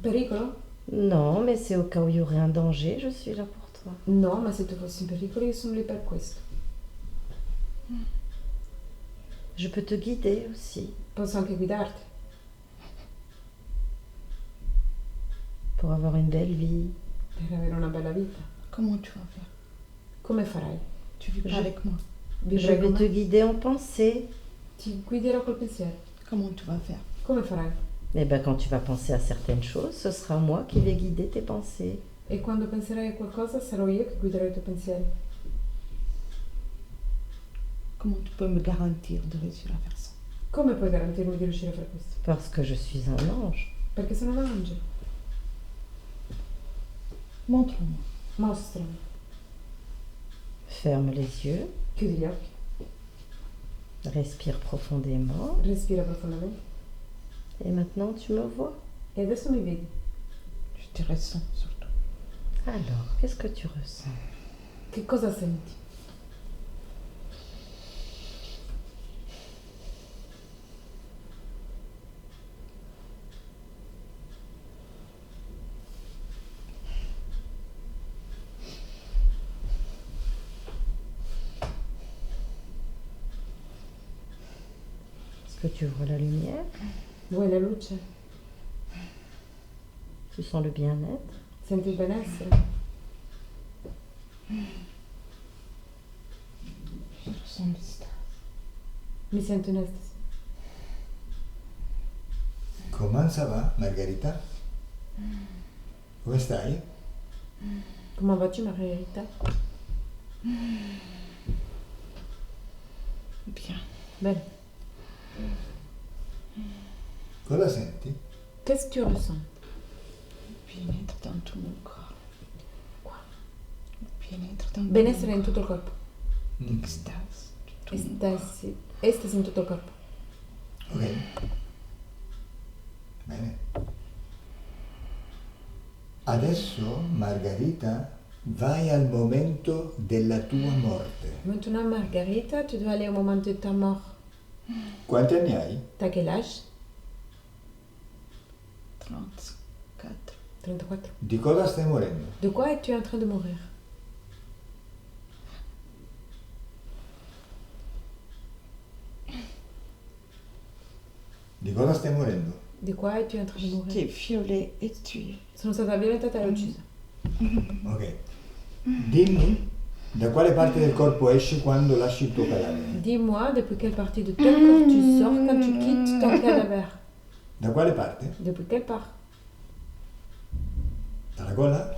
[SPEAKER 2] pericolo?
[SPEAKER 1] Non, mais c'est au cas où il y aurait un danger, je suis là pour toi.
[SPEAKER 2] No, ma se tu fossi in pericolo io sono lì per questo.
[SPEAKER 1] Je peux te guider aussi
[SPEAKER 2] Posso anche guidarti
[SPEAKER 1] pour avoir une belle vie.
[SPEAKER 2] per avere una bella vita.
[SPEAKER 4] Comment tu vas faire?
[SPEAKER 2] Come farai?
[SPEAKER 4] Tu vis pas
[SPEAKER 1] Je-
[SPEAKER 4] avec moi.
[SPEAKER 1] Je
[SPEAKER 2] Vivrai
[SPEAKER 1] vais
[SPEAKER 2] con
[SPEAKER 1] te
[SPEAKER 2] me?
[SPEAKER 1] guider en pensée.
[SPEAKER 2] Ti guiderò col pensiero.
[SPEAKER 4] Comment tu vas faire?
[SPEAKER 2] Come farai?
[SPEAKER 1] Et bien quand tu vas penser à certaines choses, ce sera moi qui vais guider tes pensées.
[SPEAKER 2] E quando penserai a qualcosa sarò io che guiderò i tuoi pensieri.
[SPEAKER 4] Comment tu peux me garantir de réussir à faire ça?
[SPEAKER 2] Come puoi garantirmi di riuscire a fare questo?
[SPEAKER 1] Parce que je suis un ange.
[SPEAKER 2] Perché sono un angelo.
[SPEAKER 4] Montre-moi.
[SPEAKER 2] Mostrami.
[SPEAKER 1] Ferme les yeux,
[SPEAKER 2] Chiudi gli occhi.
[SPEAKER 1] respire profondément.
[SPEAKER 2] Respira profondamente.
[SPEAKER 1] Et maintenant tu me vois.
[SPEAKER 2] E adesso mi vedi.
[SPEAKER 4] Je te ressens surtout.
[SPEAKER 1] Alors, qu'est-ce que tu ressens?
[SPEAKER 2] Che cosa senti?
[SPEAKER 1] Est-ce que tu vois la lumière?
[SPEAKER 2] Vuoi la luce?
[SPEAKER 1] Tu sens le bien-être?
[SPEAKER 2] Senti il benessere?
[SPEAKER 4] Je ressens l'extase.
[SPEAKER 2] Mi sento in estasi.
[SPEAKER 3] Comment ça va, Margherita? Come stai?
[SPEAKER 2] Come vas-tu, Margherita?
[SPEAKER 4] Bien.
[SPEAKER 2] Bene.
[SPEAKER 3] Cosa senti?
[SPEAKER 2] Qu'est-ce que tu ressens?
[SPEAKER 4] Bien-être dans tout mon corps.
[SPEAKER 2] Quoi?
[SPEAKER 4] Bien-être dans
[SPEAKER 2] Benessere in tutto il corpo.
[SPEAKER 4] l'extase. Tout mon corps.
[SPEAKER 2] Estasi in tutto il corpo.
[SPEAKER 3] Ok. Bene. Adesso, Margherita, vai al momento della tua morte.
[SPEAKER 2] Maintenant, Margherita, tu dois aller au moment de ta mort.
[SPEAKER 3] Quanti anni hai?
[SPEAKER 2] T'as quel âge?
[SPEAKER 4] 34.
[SPEAKER 2] 34.
[SPEAKER 3] Di cosa stai morendo?
[SPEAKER 2] De quoi es-tu en train de mourir?
[SPEAKER 3] Di cosa stai morendo?
[SPEAKER 2] De quoi es-tu en train de mourir?
[SPEAKER 4] J'étais violée et tuée.
[SPEAKER 2] Sono stata violentata e uccisa.
[SPEAKER 3] Ok. Dimmi da quale parte del corpo esci quando lasci il tuo cadavere.
[SPEAKER 2] Dis-moi depuis quelle partie de ton corps tu sors quand tu quittes ton cadavere.
[SPEAKER 3] Da quale parte?
[SPEAKER 2] Depuis quelle part?
[SPEAKER 3] Dalla gola?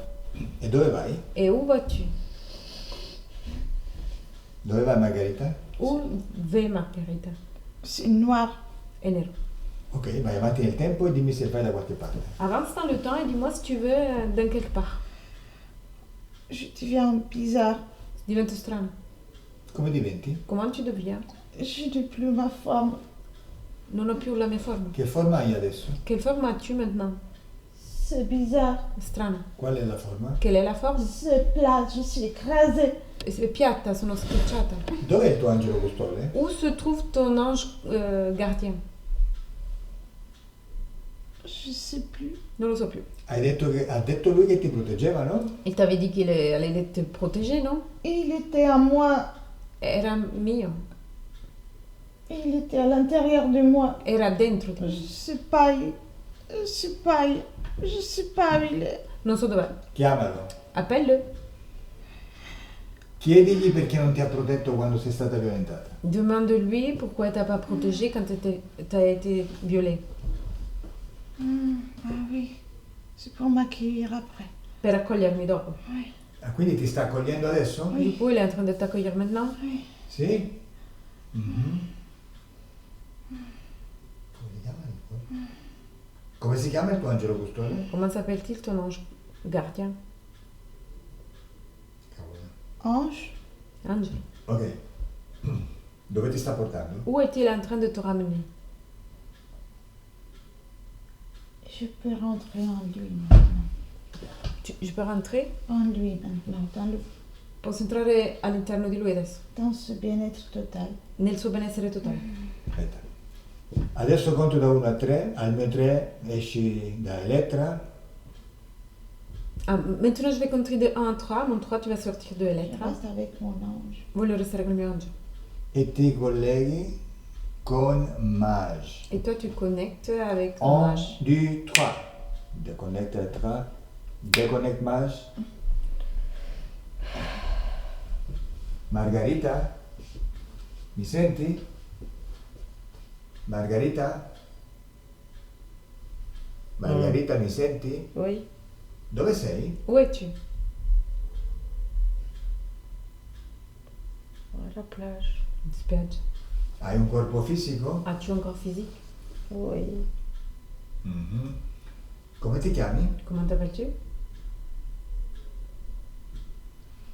[SPEAKER 3] E dove vai?
[SPEAKER 2] Et où vas-tu?
[SPEAKER 3] Dove vai, Margherita?
[SPEAKER 2] Où va Margherita?
[SPEAKER 4] C'est noir.
[SPEAKER 2] Et nero.
[SPEAKER 3] Ok, vai avanti nel tempo e dimmi se vai da qualche parte.
[SPEAKER 2] Avance dans le temps et dis-moi si tu veux dans quelque part.
[SPEAKER 4] Je deviens bizarre.
[SPEAKER 2] Divento strano.
[SPEAKER 3] Come diventi?
[SPEAKER 2] Comment tu deviens?
[SPEAKER 4] Je n'ai plus ma forme.
[SPEAKER 2] Non ho più la mia forma.
[SPEAKER 3] Che forma hai adesso?
[SPEAKER 2] Quelle forme as-tu maintenant?
[SPEAKER 4] C'est bizarre.
[SPEAKER 2] Strana.
[SPEAKER 3] Qual è la forma?
[SPEAKER 2] Quelle est la forme?
[SPEAKER 4] C'est plat. Je suis écrasée.
[SPEAKER 2] È piatta, sono schiacciata.
[SPEAKER 3] Dov'è il tuo angelo custode?
[SPEAKER 2] Où se trouve ton ange gardien?
[SPEAKER 4] Je sais plus.
[SPEAKER 2] Non lo so più.
[SPEAKER 3] Ha detto lui che ti proteggeva, no?
[SPEAKER 2] Il t'avait dit qu'il allait te protéger, non?
[SPEAKER 4] Il était à moi.
[SPEAKER 2] Era mio.
[SPEAKER 4] Il était à l'intérieur de moi.
[SPEAKER 2] Era dentro di
[SPEAKER 4] Je
[SPEAKER 2] me.
[SPEAKER 4] sais pas. Je sais pas. Je sais pas où il est.
[SPEAKER 2] Non so dov'è.
[SPEAKER 3] Chiamalo.
[SPEAKER 2] Appelle-le.
[SPEAKER 3] Chiedigli perché non ti ha protetto quando sei stata violentata.
[SPEAKER 2] Demande-lui pourquoi il t'a pas protégé quand t'as été violée.
[SPEAKER 4] Ah oui. C'est pour m'accueillir après.
[SPEAKER 2] Per accogliermi dopo.
[SPEAKER 4] Oui.
[SPEAKER 3] Ah, quindi ti sta accogliendo adesso?
[SPEAKER 2] Du coup, il est en train de t'accueillir maintenant.
[SPEAKER 4] Oui.
[SPEAKER 3] Sì? Mhm. Come si chiama il tuo? Come si chiama il tuo angelo custode?
[SPEAKER 2] Comment s'appelle-t-il ton ange gardien?
[SPEAKER 3] Cavolo.
[SPEAKER 4] Ange.
[SPEAKER 2] Angelo.
[SPEAKER 3] Ok. Dove ti sta portando?
[SPEAKER 2] Où est-il en train de te ramener?
[SPEAKER 4] Je peux rentrer en lui maintenant.
[SPEAKER 2] Je peux rentrer?
[SPEAKER 4] En lui maintenant.
[SPEAKER 2] Posso entrare all'interno di lui adesso?
[SPEAKER 4] Dans ce bien-être total.
[SPEAKER 2] Nel suo benessere totale.
[SPEAKER 3] Aspetta. Adesso conto da 1 a 3. Al mio 3 esci da Elettra.
[SPEAKER 2] Ah, maintenant, je vais compter de 1 à 3. Mon 3, tu vas sortir de
[SPEAKER 4] Je
[SPEAKER 2] Elettra.
[SPEAKER 4] reste avec mon ange.
[SPEAKER 2] Voglio restare con il mio angelo.
[SPEAKER 3] E ti colleghi con Mage.
[SPEAKER 2] Et toi, tu connectes avec ton
[SPEAKER 3] 1,
[SPEAKER 2] ange.
[SPEAKER 3] 2, 3. Déconnecte Elettra. Déconnecte Mage. Margherita? Mi senti? Margherita? Margherita, mi senti?
[SPEAKER 2] Oui.
[SPEAKER 3] Dove sei?
[SPEAKER 2] Où es-tu?
[SPEAKER 1] À la plage.
[SPEAKER 2] Spiaggia.
[SPEAKER 3] Hai un corpo fisico?
[SPEAKER 2] As-tu un corps physique?
[SPEAKER 1] Oui.
[SPEAKER 3] Mhm. Come ti chiami?
[SPEAKER 2] Comment t'appelles-tu?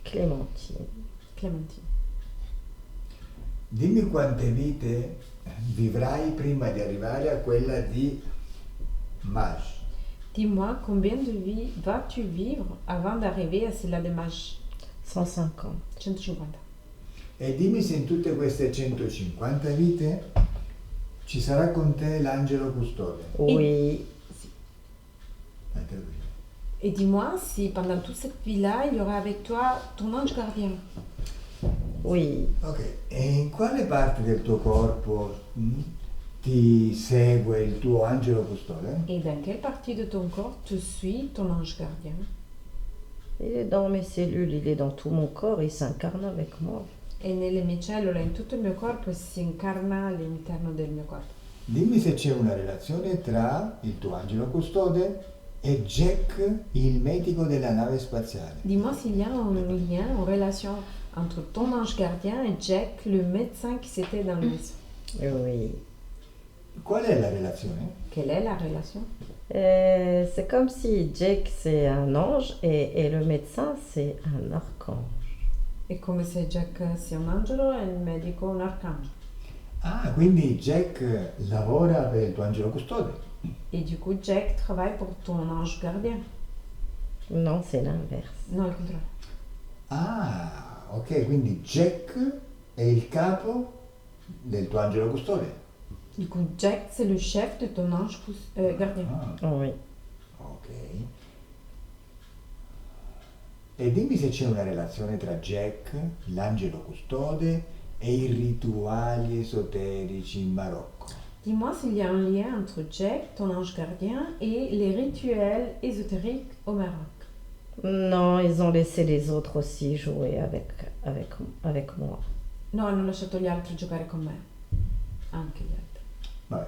[SPEAKER 1] Clémentine.
[SPEAKER 2] Clémentine.
[SPEAKER 3] Dimmi quante vite vivrai prima di arrivare a quella di Mage.
[SPEAKER 2] Dis-moi, combien de vies vas-tu vivre avant d'arriver à celle-là de mage?
[SPEAKER 1] 150.
[SPEAKER 2] 150.
[SPEAKER 3] E dimmi se in tutte queste 150 vite ci sarà con te l'angelo custode.
[SPEAKER 1] Oui.
[SPEAKER 3] Te lo dico.
[SPEAKER 2] Et dis-moi si pendant toute cette vie-là, il y aura avec toi ton ange gardien.
[SPEAKER 1] Oui.
[SPEAKER 3] Ok, e in quale parte del tuo corpo ti segue il tuo angelo custode?
[SPEAKER 2] Et dans quelle partie de ton corps te suit ton ange gardien?
[SPEAKER 1] Il est dans mes cellules, il est dans tout mon corps, il s'incarne avec moi.
[SPEAKER 2] E nelle mie cellule, in tutto il mio corpo, si incarna all'interno del mio corpo.
[SPEAKER 3] Dimmi se c'è una relazione tra il tuo angelo custode e Jack, il medico della nave spaziale.
[SPEAKER 2] Dis-moi s'il y a un lien, une relation entre ton ange gardien et Jack, le médecin qui s'était dans le vaisseau.
[SPEAKER 1] Oui.
[SPEAKER 3] Qual è la relazione?
[SPEAKER 2] Quelle est la relation?
[SPEAKER 1] C'est comme si Jake c'est un ange et le médecin c'est un archange.
[SPEAKER 2] È come se Jack sia un angelo e il medico un arcangelo.
[SPEAKER 3] Ah, quindi Jack lavora per il tuo angelo custode.
[SPEAKER 2] Et du coup, Jack travaille pour ton ange gardien.
[SPEAKER 1] Non, c'est l'inverse.
[SPEAKER 2] Non, il contraire.
[SPEAKER 3] Ah, ok, quindi Jack è il capo del tuo angelo custode.
[SPEAKER 2] Du coup, Jack, c'est le chef de ton ange gardien.
[SPEAKER 3] Ah,
[SPEAKER 1] Oui.
[SPEAKER 3] ok. E dimmi se c'è una relazione tra Jack, l'angelo custode, e i rituali esoterici in Marocco.
[SPEAKER 2] Dis-moi s'il y a un lien entre Jack, ton ange gardien, et les rituels ésotériques au Maroc.
[SPEAKER 1] Non, ils ont laissé les autres aussi jouer avec moi.
[SPEAKER 2] No, hanno lasciato gli altri giocare con me. Anche gli altri.
[SPEAKER 3] Vabbè.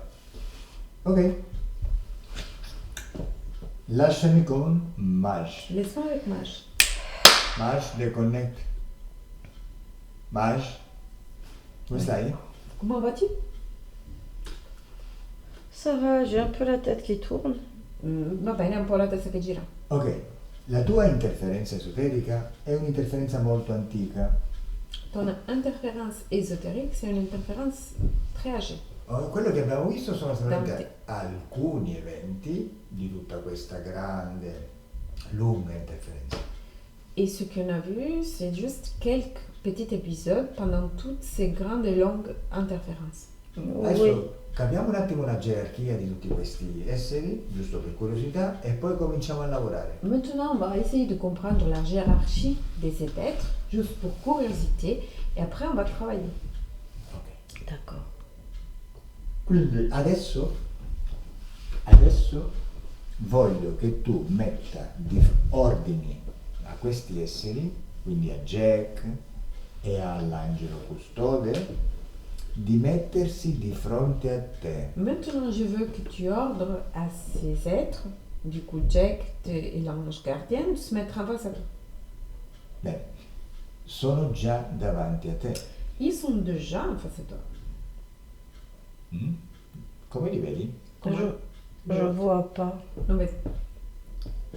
[SPEAKER 3] Ok. Lasciami con Maj.
[SPEAKER 2] Laisse-moi avec Maj.
[SPEAKER 3] Maj, deconnect. Maj, come stai?
[SPEAKER 2] Comment vas-tu?
[SPEAKER 1] Ça va, j'ai un peu la tête qui tourne.
[SPEAKER 2] Va bene, un po' la testa che gira.
[SPEAKER 3] Ok, la tua interferenza esoterica è un'interferenza molto antica.
[SPEAKER 2] Ton interférence ésotérique, c'est une interférence très âgée.
[SPEAKER 3] Quello che abbiamo visto sono solamente
[SPEAKER 2] Tanti.
[SPEAKER 3] alcuni eventi di tutta questa grande, lunga interferenza.
[SPEAKER 2] Et ce qu'on a vu, c'est juste quelques petits épisodes pendant toutes ces grandes et longues interférences.
[SPEAKER 3] Adesso
[SPEAKER 1] Oui.
[SPEAKER 3] capiamo un attimo la gerarchia di tutti questi esseri, giusto per curiosità, e poi cominciamo a lavorare.
[SPEAKER 2] Maintenant, on va essayer de comprendre la hiérarchie des êtres, juste pour curiosité, et après on va travailler.
[SPEAKER 3] Ok.
[SPEAKER 1] D'accord.
[SPEAKER 3] Quindi adesso voglio che tu metta ordini a questi esseri, quindi a Jack e all'angelo custode, di mettersi di fronte a te.
[SPEAKER 2] Maintenant, je veux que tu ordres à ces êtres, du coup Jack et l'ange gardien, de se mettre en face à toi.
[SPEAKER 3] Bene, sono già davanti a te.
[SPEAKER 2] Ils sont déjà en face à toi.
[SPEAKER 3] Mm? Come li vedi?
[SPEAKER 1] Je vois pas.
[SPEAKER 2] Non, mais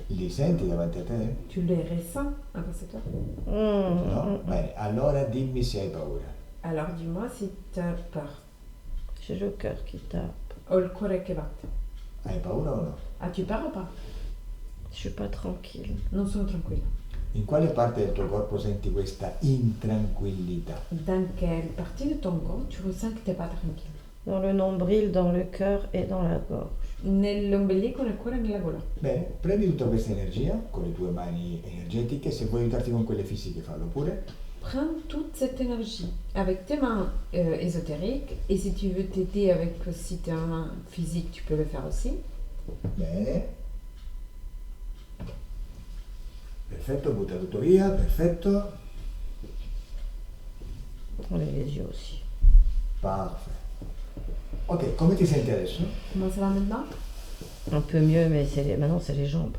[SPEAKER 3] Li senti davanti a te?
[SPEAKER 2] tu les ressens en face à toi.
[SPEAKER 3] No? Bene, allora dimmi se hai paura.
[SPEAKER 2] Alors dis-moi si tu as peur.
[SPEAKER 1] J'ai le cœur qui tape.
[SPEAKER 2] Ho il cuore che batte.
[SPEAKER 3] Hai paura o no?
[SPEAKER 2] As-tu peur ou pas?
[SPEAKER 1] Je suis pas tranquille.
[SPEAKER 2] Non sono tranquilla.
[SPEAKER 3] In quale parte del tuo corpo senti questa intranquillità?
[SPEAKER 2] Dans quelle partie de ton corps tu ressens que tu n'es pas tranquille?
[SPEAKER 1] Dans le nombril, dans le cœur et dans la gorge.
[SPEAKER 2] Nell'ombelico, nel cuore e nella gola.
[SPEAKER 3] Bene, prendi tutta questa energia con le tue mani energetiche, se vuoi aiutarti con quelle fisiche fallo pure.
[SPEAKER 2] Prends toute cette énergie avec tes mains ésotériques, et si tu veux t'aider avec aussi tes mains physiques, tu peux le faire aussi.
[SPEAKER 3] Bene. Perfetto, butta tutto via, perfetto.
[SPEAKER 1] On les yeux aussi.
[SPEAKER 3] Parfait. Ok, come ti senti adesso?
[SPEAKER 2] Comment ça va maintenant?
[SPEAKER 1] Un peu mieux, mais maintenant c'est les jambes.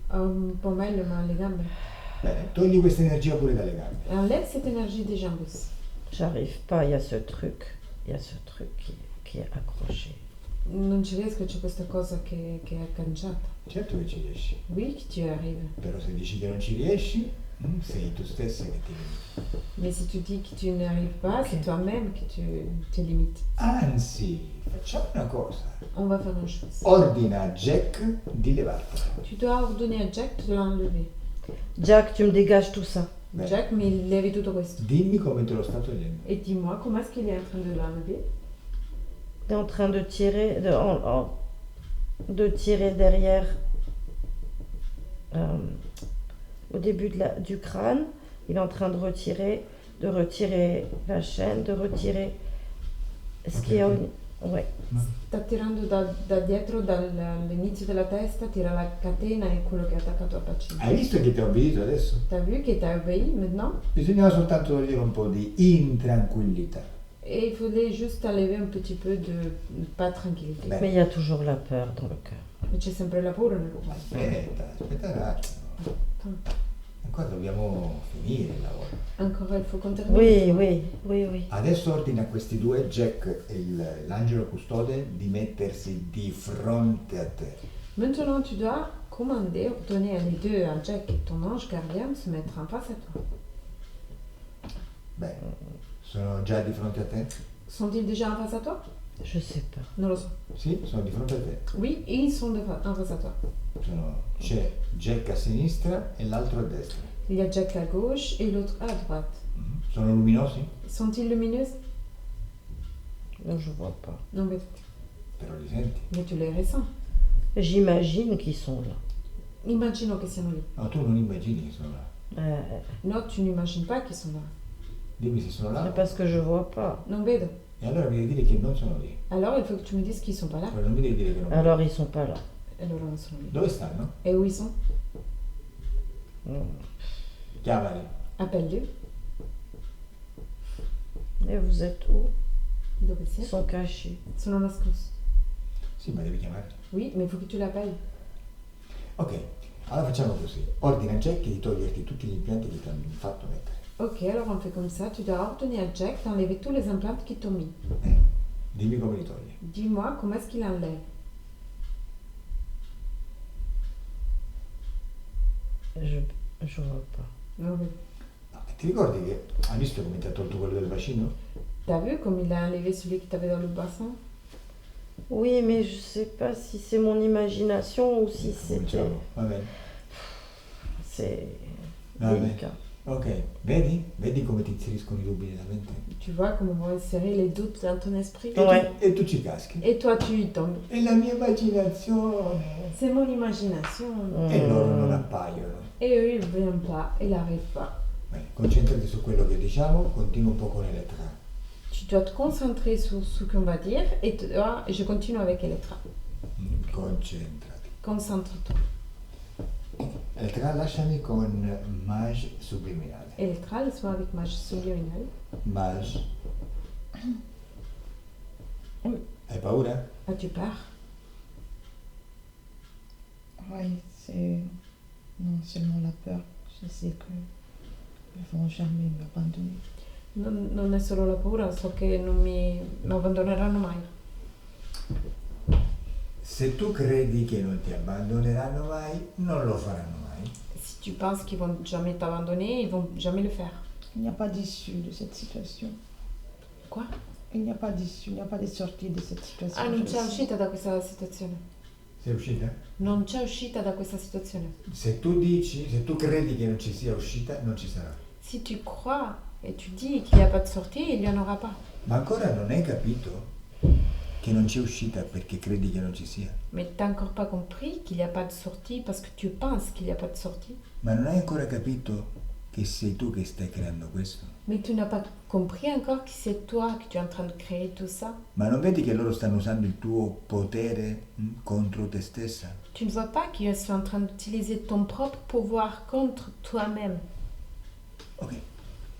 [SPEAKER 2] Un po' meglio, ma le gambe.
[SPEAKER 3] Bene, togli questa energia pure dalle gambe.
[SPEAKER 2] Enlève cette énergie des jambes aussi.
[SPEAKER 1] J'arrive pas, il y a ce truc qui est accroché.
[SPEAKER 2] Non ci riesco, c'è questa cosa che è agganciata.
[SPEAKER 3] Certo che ci riesci,
[SPEAKER 2] Oui, que tu y arrives.
[SPEAKER 3] però se dici che non ci riesci, sei tu stessa che ti limiti.
[SPEAKER 2] Mais si tu dis que tu n'y arrives pas,
[SPEAKER 1] Ok.
[SPEAKER 2] c'est toi-même que tu te limites.
[SPEAKER 3] Anzi, facciamo una cosa.
[SPEAKER 2] On va faire une chose.
[SPEAKER 3] Ordina a Jack di levartela.
[SPEAKER 2] Tu dois ordonner à Jack de l'enlever.
[SPEAKER 1] Jack, tu me dégages tout ça.
[SPEAKER 3] Beh.
[SPEAKER 2] Jack mi levi tutto questo.
[SPEAKER 3] Dimmi come te lo sta togliendo.
[SPEAKER 2] E dis-moi, comment est-ce qu'il est en train de l'enlever?
[SPEAKER 1] Il est en train de tirer, de tirer derrière, au début du crâne. Il est en train de retirer la chaîne, de retirer ce qu'il y a ouais.
[SPEAKER 2] Sta tirando da dietro, dall'inizio della testa, tira la catena e quello che è attaccato al bacino.
[SPEAKER 3] Hai visto che ti ho obbedito adesso?
[SPEAKER 2] T'as vu che t'as obéi maintenant?
[SPEAKER 3] Bisognava soltanto togliere un po' di intranquillità.
[SPEAKER 2] Et il fallait juste enlever un petit peu de pas tranquillité.
[SPEAKER 3] Beh.
[SPEAKER 1] Mais il y a toujours la peur dans le cœur.
[SPEAKER 2] Ma c'è sempre la paura nel cuore.
[SPEAKER 3] Aspetta un attimo. Ancora dobbiamo finire il lavoro.
[SPEAKER 2] Ancora il faut qu'on termine.
[SPEAKER 1] Oui.
[SPEAKER 3] Adesso ordina a questi due, Jack e l'angelo custode, di mettersi di fronte a te.
[SPEAKER 2] Maintenant, tu dois commander, ordonner à les deux, à Jack et ton ange gardien, de se mettre en face à toi.
[SPEAKER 3] Beh, sono già di fronte a te?
[SPEAKER 2] Sont-ils déjà en face à toi?
[SPEAKER 1] Je sais pas.
[SPEAKER 2] Non lo so.
[SPEAKER 3] Sì, sono di fronte a te.
[SPEAKER 2] Oui, ils sont en face à toi.
[SPEAKER 3] C'è Jack a sinistra e l'altro a destra.
[SPEAKER 2] Il y a Jack à gauche et l'autre à droite.
[SPEAKER 3] Sono luminosi?
[SPEAKER 2] Sont-ils lumineux?
[SPEAKER 1] Non, je vois pas.
[SPEAKER 2] Non,
[SPEAKER 3] Però li senti?
[SPEAKER 2] mais tu les ressens.
[SPEAKER 1] J'imagine qu'ils sont là.
[SPEAKER 2] Immagino che siano lì.
[SPEAKER 3] No, tu non immagini che sono là.
[SPEAKER 2] No, tu n'imagines pas qu'ils sont là.
[SPEAKER 3] Dimmi se sono là.
[SPEAKER 1] C'est parce que je vois pas.
[SPEAKER 2] Non vedo.
[SPEAKER 3] E allora mi devi dire che non sono lì.
[SPEAKER 2] Alors il faut que tu me dises qu'ils sont pas là.
[SPEAKER 3] Allora non mi devi dire che non
[SPEAKER 1] Alors ils sont pas là.
[SPEAKER 2] Et loro non sono lì.
[SPEAKER 3] Dove stanno?
[SPEAKER 2] Et où ils sont?
[SPEAKER 3] Chiamali.
[SPEAKER 2] Appelle-les.
[SPEAKER 1] Et vous êtes où?
[SPEAKER 2] Dove
[SPEAKER 1] Ils
[SPEAKER 2] siete?
[SPEAKER 1] sont cachés.
[SPEAKER 2] Sono nascosti.
[SPEAKER 3] Sì, ma devi chiamarli.
[SPEAKER 2] Oui, mais il faut que tu l'appelles.
[SPEAKER 3] Ok, allora facciamo così. Ordina a Jack di toglierti tutti gli impianti che ti hanno fatto mettere.
[SPEAKER 2] Ok, alors on fait comme ça. Tu dois ordonner à Jack d'enlever tous les implants qu'ils t'ont mis.
[SPEAKER 3] Dimmi come li togli.
[SPEAKER 2] Dis-moi comment est-ce qu'il enlève.
[SPEAKER 1] Je vois pas.
[SPEAKER 2] Non, mais
[SPEAKER 3] No, e ti ricordi che hai visto come ti ha tolto quello del bacino?
[SPEAKER 2] t'as vu comme il a enlevé celui qui t'avait dans le bassin?
[SPEAKER 1] Oui, mais je sais pas si c'est mon imagination ou si c'était.
[SPEAKER 3] Cominciamo, va bene.
[SPEAKER 1] C'est
[SPEAKER 3] Va bene.
[SPEAKER 1] délicat.
[SPEAKER 3] Ok, vedi? Vedi come ti inseriscono i dubbi nella mente?
[SPEAKER 2] Tu vois comment vont insérer les doutes dans ton esprit?
[SPEAKER 1] Ouais.
[SPEAKER 3] E tu ci caschi.
[SPEAKER 2] Et toi, tu y tombes.
[SPEAKER 3] È la mia immaginazione.
[SPEAKER 2] C'est mon imagination.
[SPEAKER 3] E loro non appaiono.
[SPEAKER 2] Et eux, ils ne viennent pas, ils n'arrivent pas.
[SPEAKER 3] Bene, concentrati su quello che diciamo, continua un po' con Elettra.
[SPEAKER 2] Tu dois te concentrer sur ce qu'on va dire et je continue avec Elettra.
[SPEAKER 3] Concentrati.
[SPEAKER 2] Concentre-toi.
[SPEAKER 3] Elettra, lasciami con Mage subliminale.
[SPEAKER 2] Elettra, laisse-moi avec ma subliminale.
[SPEAKER 3] Mage.
[SPEAKER 4] Oui.
[SPEAKER 3] Hai paura?
[SPEAKER 2] As-tu peur?
[SPEAKER 4] Oui, c'est non seulement la peur, je sais que ils vont jamais m'abandonner.
[SPEAKER 2] Non è solo la paura, so che non mi abbandoneranno mai.
[SPEAKER 3] Se tu credi che non ti abbandoneranno mai, non lo faranno mai.
[SPEAKER 2] Si tu penses qu'ils vont jamais t'abandonner, ils vont jamais le faire.
[SPEAKER 4] Il n'y a pas d'issue de cette situation.
[SPEAKER 2] Quoi?
[SPEAKER 4] Il n'y a pas d'issue, il n'y a pas de sortie de cette situation.
[SPEAKER 2] Ah, non
[SPEAKER 4] je
[SPEAKER 2] c'è
[SPEAKER 4] le sais.
[SPEAKER 2] uscita da questa situazione.
[SPEAKER 3] Sei uscita?
[SPEAKER 2] Non c'è uscita da questa situazione.
[SPEAKER 3] Se tu dici, se tu credi che non ci sia uscita, non ci sarà.
[SPEAKER 2] Si tu crois et tu dis qu'il n'y a pas de sortie, il n'y en aura pas.
[SPEAKER 3] Ma ancora non hai capito che non c'è uscita perché credi che non ci sia?
[SPEAKER 2] Mais t'as encore pas compris qu'il n'y a pas de sortie parce que tu penses qu'il n'y a pas de sortie.
[SPEAKER 3] Ma non hai ancora capito che sei tu che stai creando questo?
[SPEAKER 2] Mais tu n'as pas compris encore que c'est toi que tu es en train de créer tout ça.
[SPEAKER 3] Ma non vedi che loro stanno usando il tuo potere contro te stessa?
[SPEAKER 2] Tu ne vois pas qu'ils sont en train d'utiliser ton propre pouvoir contre toi-même.
[SPEAKER 3] Ok,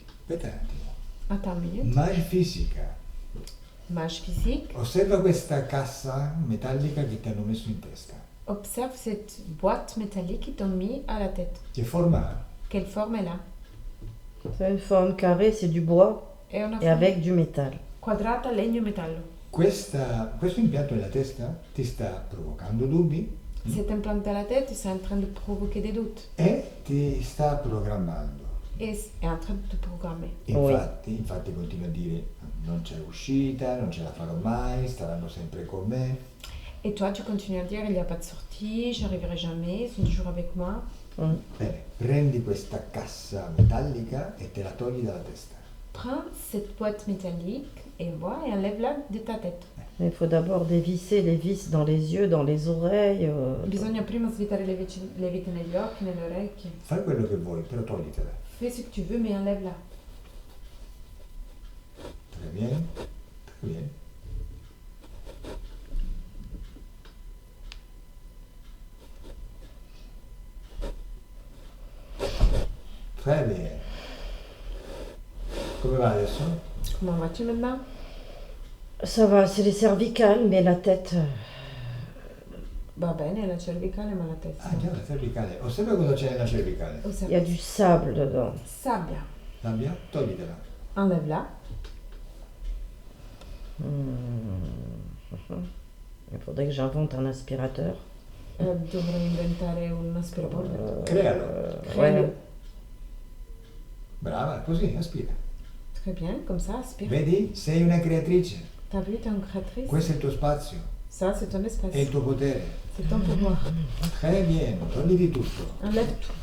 [SPEAKER 3] aspetta un attimo.
[SPEAKER 2] Attends une minute.
[SPEAKER 3] Mage fisica.
[SPEAKER 2] Mage physique,
[SPEAKER 3] Osserva questa cassa metallica che ti hanno messo in testa.
[SPEAKER 2] observe cette boîte métallique qu'ils t'ont mis à la tête.
[SPEAKER 3] Che forma ha?
[SPEAKER 2] Quelle forme elle a?
[SPEAKER 1] C'est une forme carrée, c'est du bois
[SPEAKER 2] È una
[SPEAKER 1] et
[SPEAKER 2] forma
[SPEAKER 1] avec du métal.
[SPEAKER 2] quadrata, legno e metallo.
[SPEAKER 3] Questo impianto nella testa ti sta provocando dubbi
[SPEAKER 2] Cet implant à la tête, c'est en train de provoquer des doutes.
[SPEAKER 3] e ti sta programmando.
[SPEAKER 2] Et est en train de te programmer.
[SPEAKER 3] Infatti continua a dire non c'è uscita, non ce la farò mai, staranno sempre con me.
[SPEAKER 2] Et toi, tu continues à dire, il n'y a pas de sortie, j'arriverai jamais, ils sont toujours avec moi.
[SPEAKER 3] Bene, prendi questa cassa metallica e te la togli dalla testa.
[SPEAKER 2] Prends cette boîte métallique et vois et enlève-la de ta tête.
[SPEAKER 1] Il faut d'abord dévisser les vis dans les yeux, dans les oreilles.
[SPEAKER 2] Bisogna prima svitare le vite negli occhi, nelle orecchie.
[SPEAKER 3] Fai quello che vuoi, però toglitela.
[SPEAKER 2] Fais ce que tu veux, mais enlève-la.
[SPEAKER 3] Très bien, très bien. Très bien. Come va adesso?
[SPEAKER 2] Comment vas-tu maintenant?
[SPEAKER 1] Ça va, c'est les cervicales, mais la tête.
[SPEAKER 2] Va bene, la cervicale ma la testa.
[SPEAKER 3] Ah già, la cervicale. Osserva cosa c'è nella cervicale.
[SPEAKER 1] Il y a du sable dedans.
[SPEAKER 2] Sabbia.
[SPEAKER 3] Sabbia? Toglitela.
[SPEAKER 2] Enlève-la.
[SPEAKER 1] Il faudrait que j'invente un aspirateur.
[SPEAKER 2] Dovrei inventare un aspirapolvere.
[SPEAKER 3] Crealo.
[SPEAKER 1] Ouais.
[SPEAKER 3] Brava, così, aspira.
[SPEAKER 2] Très bien, comme ça, aspire.
[SPEAKER 3] Vedi? Sei una creatrice.
[SPEAKER 2] T'as vu, t'es une créatrice.
[SPEAKER 3] Questo è il tuo spazio.
[SPEAKER 2] Ça, c'est ton espace.
[SPEAKER 3] È il tuo potere.
[SPEAKER 2] C'est ton pouvoir.
[SPEAKER 3] Très bien, togliti tutto.
[SPEAKER 2] Enlève tout.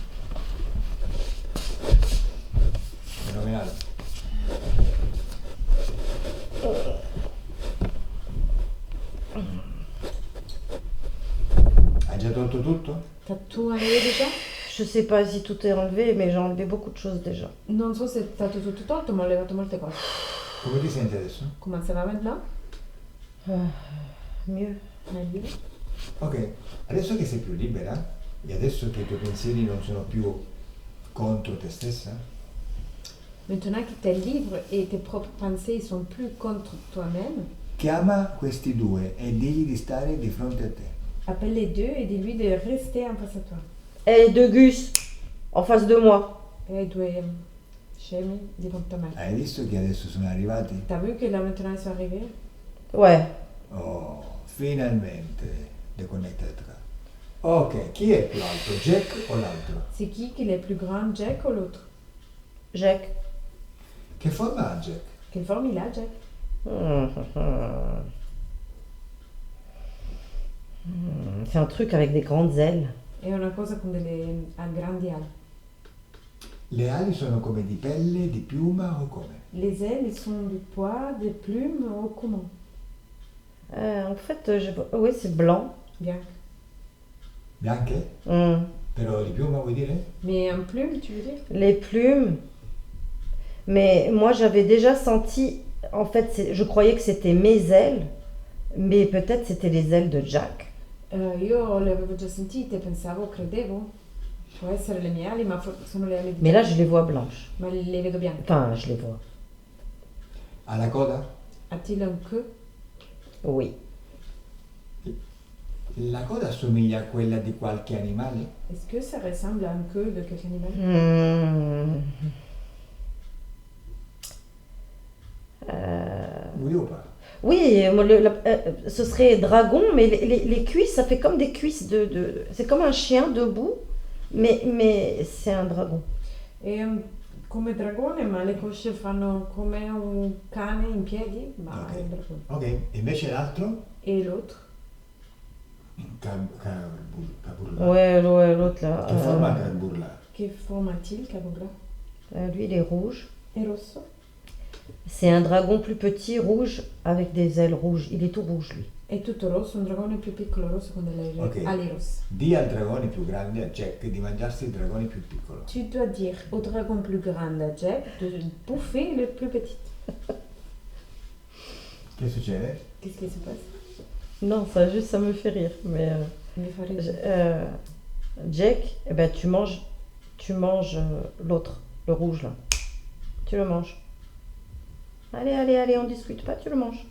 [SPEAKER 3] Fenomenale. Hai già tolto tutto?
[SPEAKER 2] T'as tout enlevé déjà?
[SPEAKER 1] Je sais pas si tout est enlevé, mais j'ai enlevé beaucoup de choses déjà.
[SPEAKER 2] Non so se è stato tutto tolto, ma ho levato molte cose.
[SPEAKER 3] Come ti senti adesso?
[SPEAKER 2] Come ça va maintenant?
[SPEAKER 1] Mieux.
[SPEAKER 2] Meglio.
[SPEAKER 3] Ok, adesso che sei più libera e adesso che i tuoi pensieri non sono più contro te stessa,
[SPEAKER 2] Maintenant que t'es libre et tes propres pensées sont plus contre toi-même,
[SPEAKER 3] chiama questi due e digli di stare di fronte a te.
[SPEAKER 2] appelle les deux et dis-lui de rester en face à toi.
[SPEAKER 1] Eh, deux Gus, en face de moi.
[SPEAKER 2] E i due scemi di fronte a me.
[SPEAKER 3] Hai visto che adesso sono arrivati?
[SPEAKER 2] T'as vu que là maintenant ils sont arrivés?
[SPEAKER 1] Ouais.
[SPEAKER 3] Oh, finalmente déconnectato. Ok, chi è più alto, Jack o l'altro?
[SPEAKER 2] C'est qui est le plus grand, Jack ou l'autre?
[SPEAKER 1] Jack.
[SPEAKER 3] Che forma ha Jack?
[SPEAKER 2] Quelle forme il a, Jack?
[SPEAKER 1] C'est un truc avec des grandes ailes.
[SPEAKER 2] È una cosa con delle grandi ali.
[SPEAKER 3] Le ali sono come di pelle, di piuma o come?
[SPEAKER 2] Les ailes sont du poids, des plumes ou comment?
[SPEAKER 1] En fait, oui, c'est blanc.
[SPEAKER 2] Bien.
[SPEAKER 3] Bianche? Però di piuma vuoi dire?
[SPEAKER 2] Mais en plume, tu veux dire?
[SPEAKER 1] Les plumes. Mais moi, j'avais déjà senti. En fait, je croyais que c'était mes ailes, mais peut-être c'était les ailes de Jack.
[SPEAKER 2] Io le avevo già sentite, pensavo, credevo. Può essere le mie ali, ma sono le ali di
[SPEAKER 1] Mais là,
[SPEAKER 2] Jack.
[SPEAKER 1] je les vois blanches.
[SPEAKER 2] Ma le vedo bianche.
[SPEAKER 1] Enfin, je les vois.
[SPEAKER 3] Ha la coda?
[SPEAKER 2] A-t-il un queue?
[SPEAKER 1] Oui.
[SPEAKER 3] La coda assomiglia a quella di qualche animale?
[SPEAKER 2] Est-ce que ça ressemble à un queue de quelque animal?
[SPEAKER 3] Oui ou pas?
[SPEAKER 1] Oui, ce serait dragon, mais les cuisses, ça fait comme des cuisses c'est comme un chien debout, mais c'est un dragon.
[SPEAKER 2] È come dragone, ma le cosce fanno come un cane in piedi, ma
[SPEAKER 3] Ok.
[SPEAKER 2] è un dragone.
[SPEAKER 3] Ok, e invece l'altro?
[SPEAKER 2] E l'autre?
[SPEAKER 3] Caburla.
[SPEAKER 1] Ouais, l'autre là.
[SPEAKER 3] Che forma ha Caburla?
[SPEAKER 2] Che forme a-t-il, Kabula?
[SPEAKER 1] Lui, il est rouge.
[SPEAKER 2] È rosso?
[SPEAKER 1] C'est un dragon plus petit, rouge, avec des ailes rouges. Il est tout rouge, lui.
[SPEAKER 2] È tutto rosso, un dragone più piccolo rosso con delle
[SPEAKER 3] Ok.
[SPEAKER 2] ali rosse.
[SPEAKER 3] Di al dragone più grande, a Jack, di mangiarsi il dragone più piccolo.
[SPEAKER 2] Tu dois dire au dragon plus grand, à Jack, de bouffer le plus petit.
[SPEAKER 3] Che succede?
[SPEAKER 2] Qu'est-ce qui se passe?
[SPEAKER 1] Non, ça me fait rire. Mais
[SPEAKER 2] Mi fa ridere.
[SPEAKER 1] Jack, eh ben, tu manges l'autre, le rouge là. Tu le manges. Allez, on discute pas, tu le manges.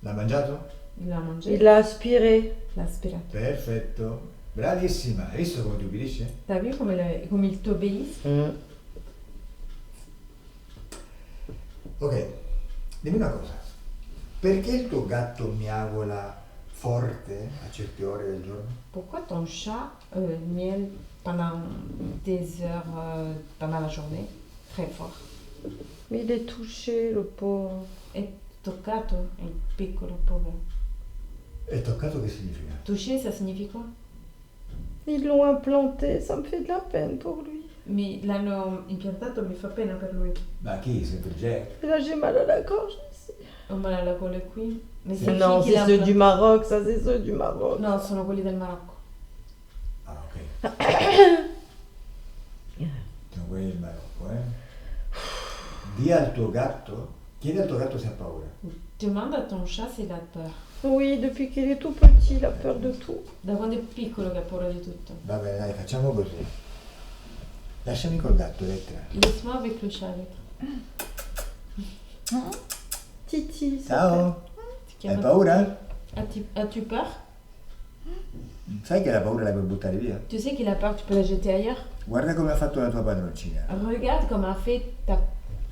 [SPEAKER 3] L'ha mangiato?
[SPEAKER 2] L'ha mangiato,
[SPEAKER 1] Il l'a aspiré.
[SPEAKER 2] l'ha aspirato.
[SPEAKER 3] Perfetto. Bravissima. Hai visto come ti ubbidisce?
[SPEAKER 2] T'as vu come il t'obéisse?
[SPEAKER 3] Ok, dimmi una cosa. Perché il tuo gatto miagola forte a certe ore del giorno?
[SPEAKER 2] Pourquoi ton chat miaule pendant des heures pendant la journée très fort?
[SPEAKER 1] Mais il est touché, le pauvre.
[SPEAKER 2] È toccato, è il piccolo povero.
[SPEAKER 3] È toccato che significa?
[SPEAKER 2] Toucher, ça signifie quoi?
[SPEAKER 1] Ils l'ont implanté, ça me fait de la peine pour lui.
[SPEAKER 2] L'hanno impiantato, mi fa pena per lui.
[SPEAKER 3] Ma chi? Sempre Jack?
[SPEAKER 1] Et là, j'ai mal à la gorge.
[SPEAKER 2] Ho male alla gola qui. Mais
[SPEAKER 1] Non,
[SPEAKER 2] chi
[SPEAKER 1] c'est
[SPEAKER 2] l'ha
[SPEAKER 1] ceux
[SPEAKER 2] implantato?
[SPEAKER 1] du Maroc, ça c'est ceux du Maroc.
[SPEAKER 2] No, sono quelli del Marocco.
[SPEAKER 3] Ah, ok. Sono quelli del Marocco, Di al tuo gatto, chiedi al tuo gatto se ha paura.
[SPEAKER 2] Demanda a ton chat s'il a peur.
[SPEAKER 1] Oui, depuis qu'il est tout petit, il a peur de tout.
[SPEAKER 2] Da quando è piccolo che ha paura di tutto.
[SPEAKER 3] Va bene, dai, facciamo così. Lasciami col gatto, Elettra.
[SPEAKER 2] Laisse-moi avec le chat.
[SPEAKER 1] Titi, ça
[SPEAKER 3] Ciao.
[SPEAKER 2] Ti
[SPEAKER 3] Hai
[SPEAKER 2] chiama-
[SPEAKER 3] paura?
[SPEAKER 2] As-tu peur?
[SPEAKER 3] Sai che la paura la puoi buttare via?
[SPEAKER 2] Tu sais qu'il a peur, tu peux la jetter ailleurs.
[SPEAKER 3] Guarda come ha fatto la tua padroncina.
[SPEAKER 2] Regarde comme a fait ta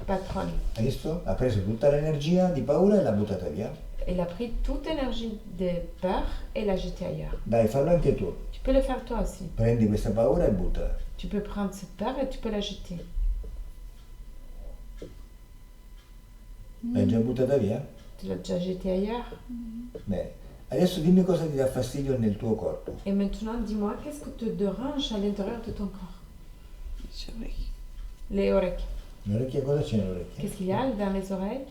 [SPEAKER 2] patronne.
[SPEAKER 3] Hai visto? Ha preso tutta l'energia di paura e l'ha buttata via.
[SPEAKER 2] Elle a pris toute énergie de peur et l'a jetée ailleurs.
[SPEAKER 3] Dai, fallo anche tu.
[SPEAKER 2] Tu peux le faire toi aussi.
[SPEAKER 3] Prendi questa paura e buttala.
[SPEAKER 2] Tu peux prendre cette peur et tu peux la jeter.
[SPEAKER 3] L'hai già buttata via?
[SPEAKER 2] Tu l'as déjà jetée ailleurs.
[SPEAKER 3] Bene. Adesso dimmi cosa ti dà fastidio nel tuo corpo.
[SPEAKER 2] Et maintenant, dis-moi, qu'est-ce que te dérange à l'intérieur de ton corps? Les oreilles.
[SPEAKER 3] Le orecchie, cosa c'è nelle orecchie?
[SPEAKER 2] Qu'est-ce qu'il y a dans les oreilles?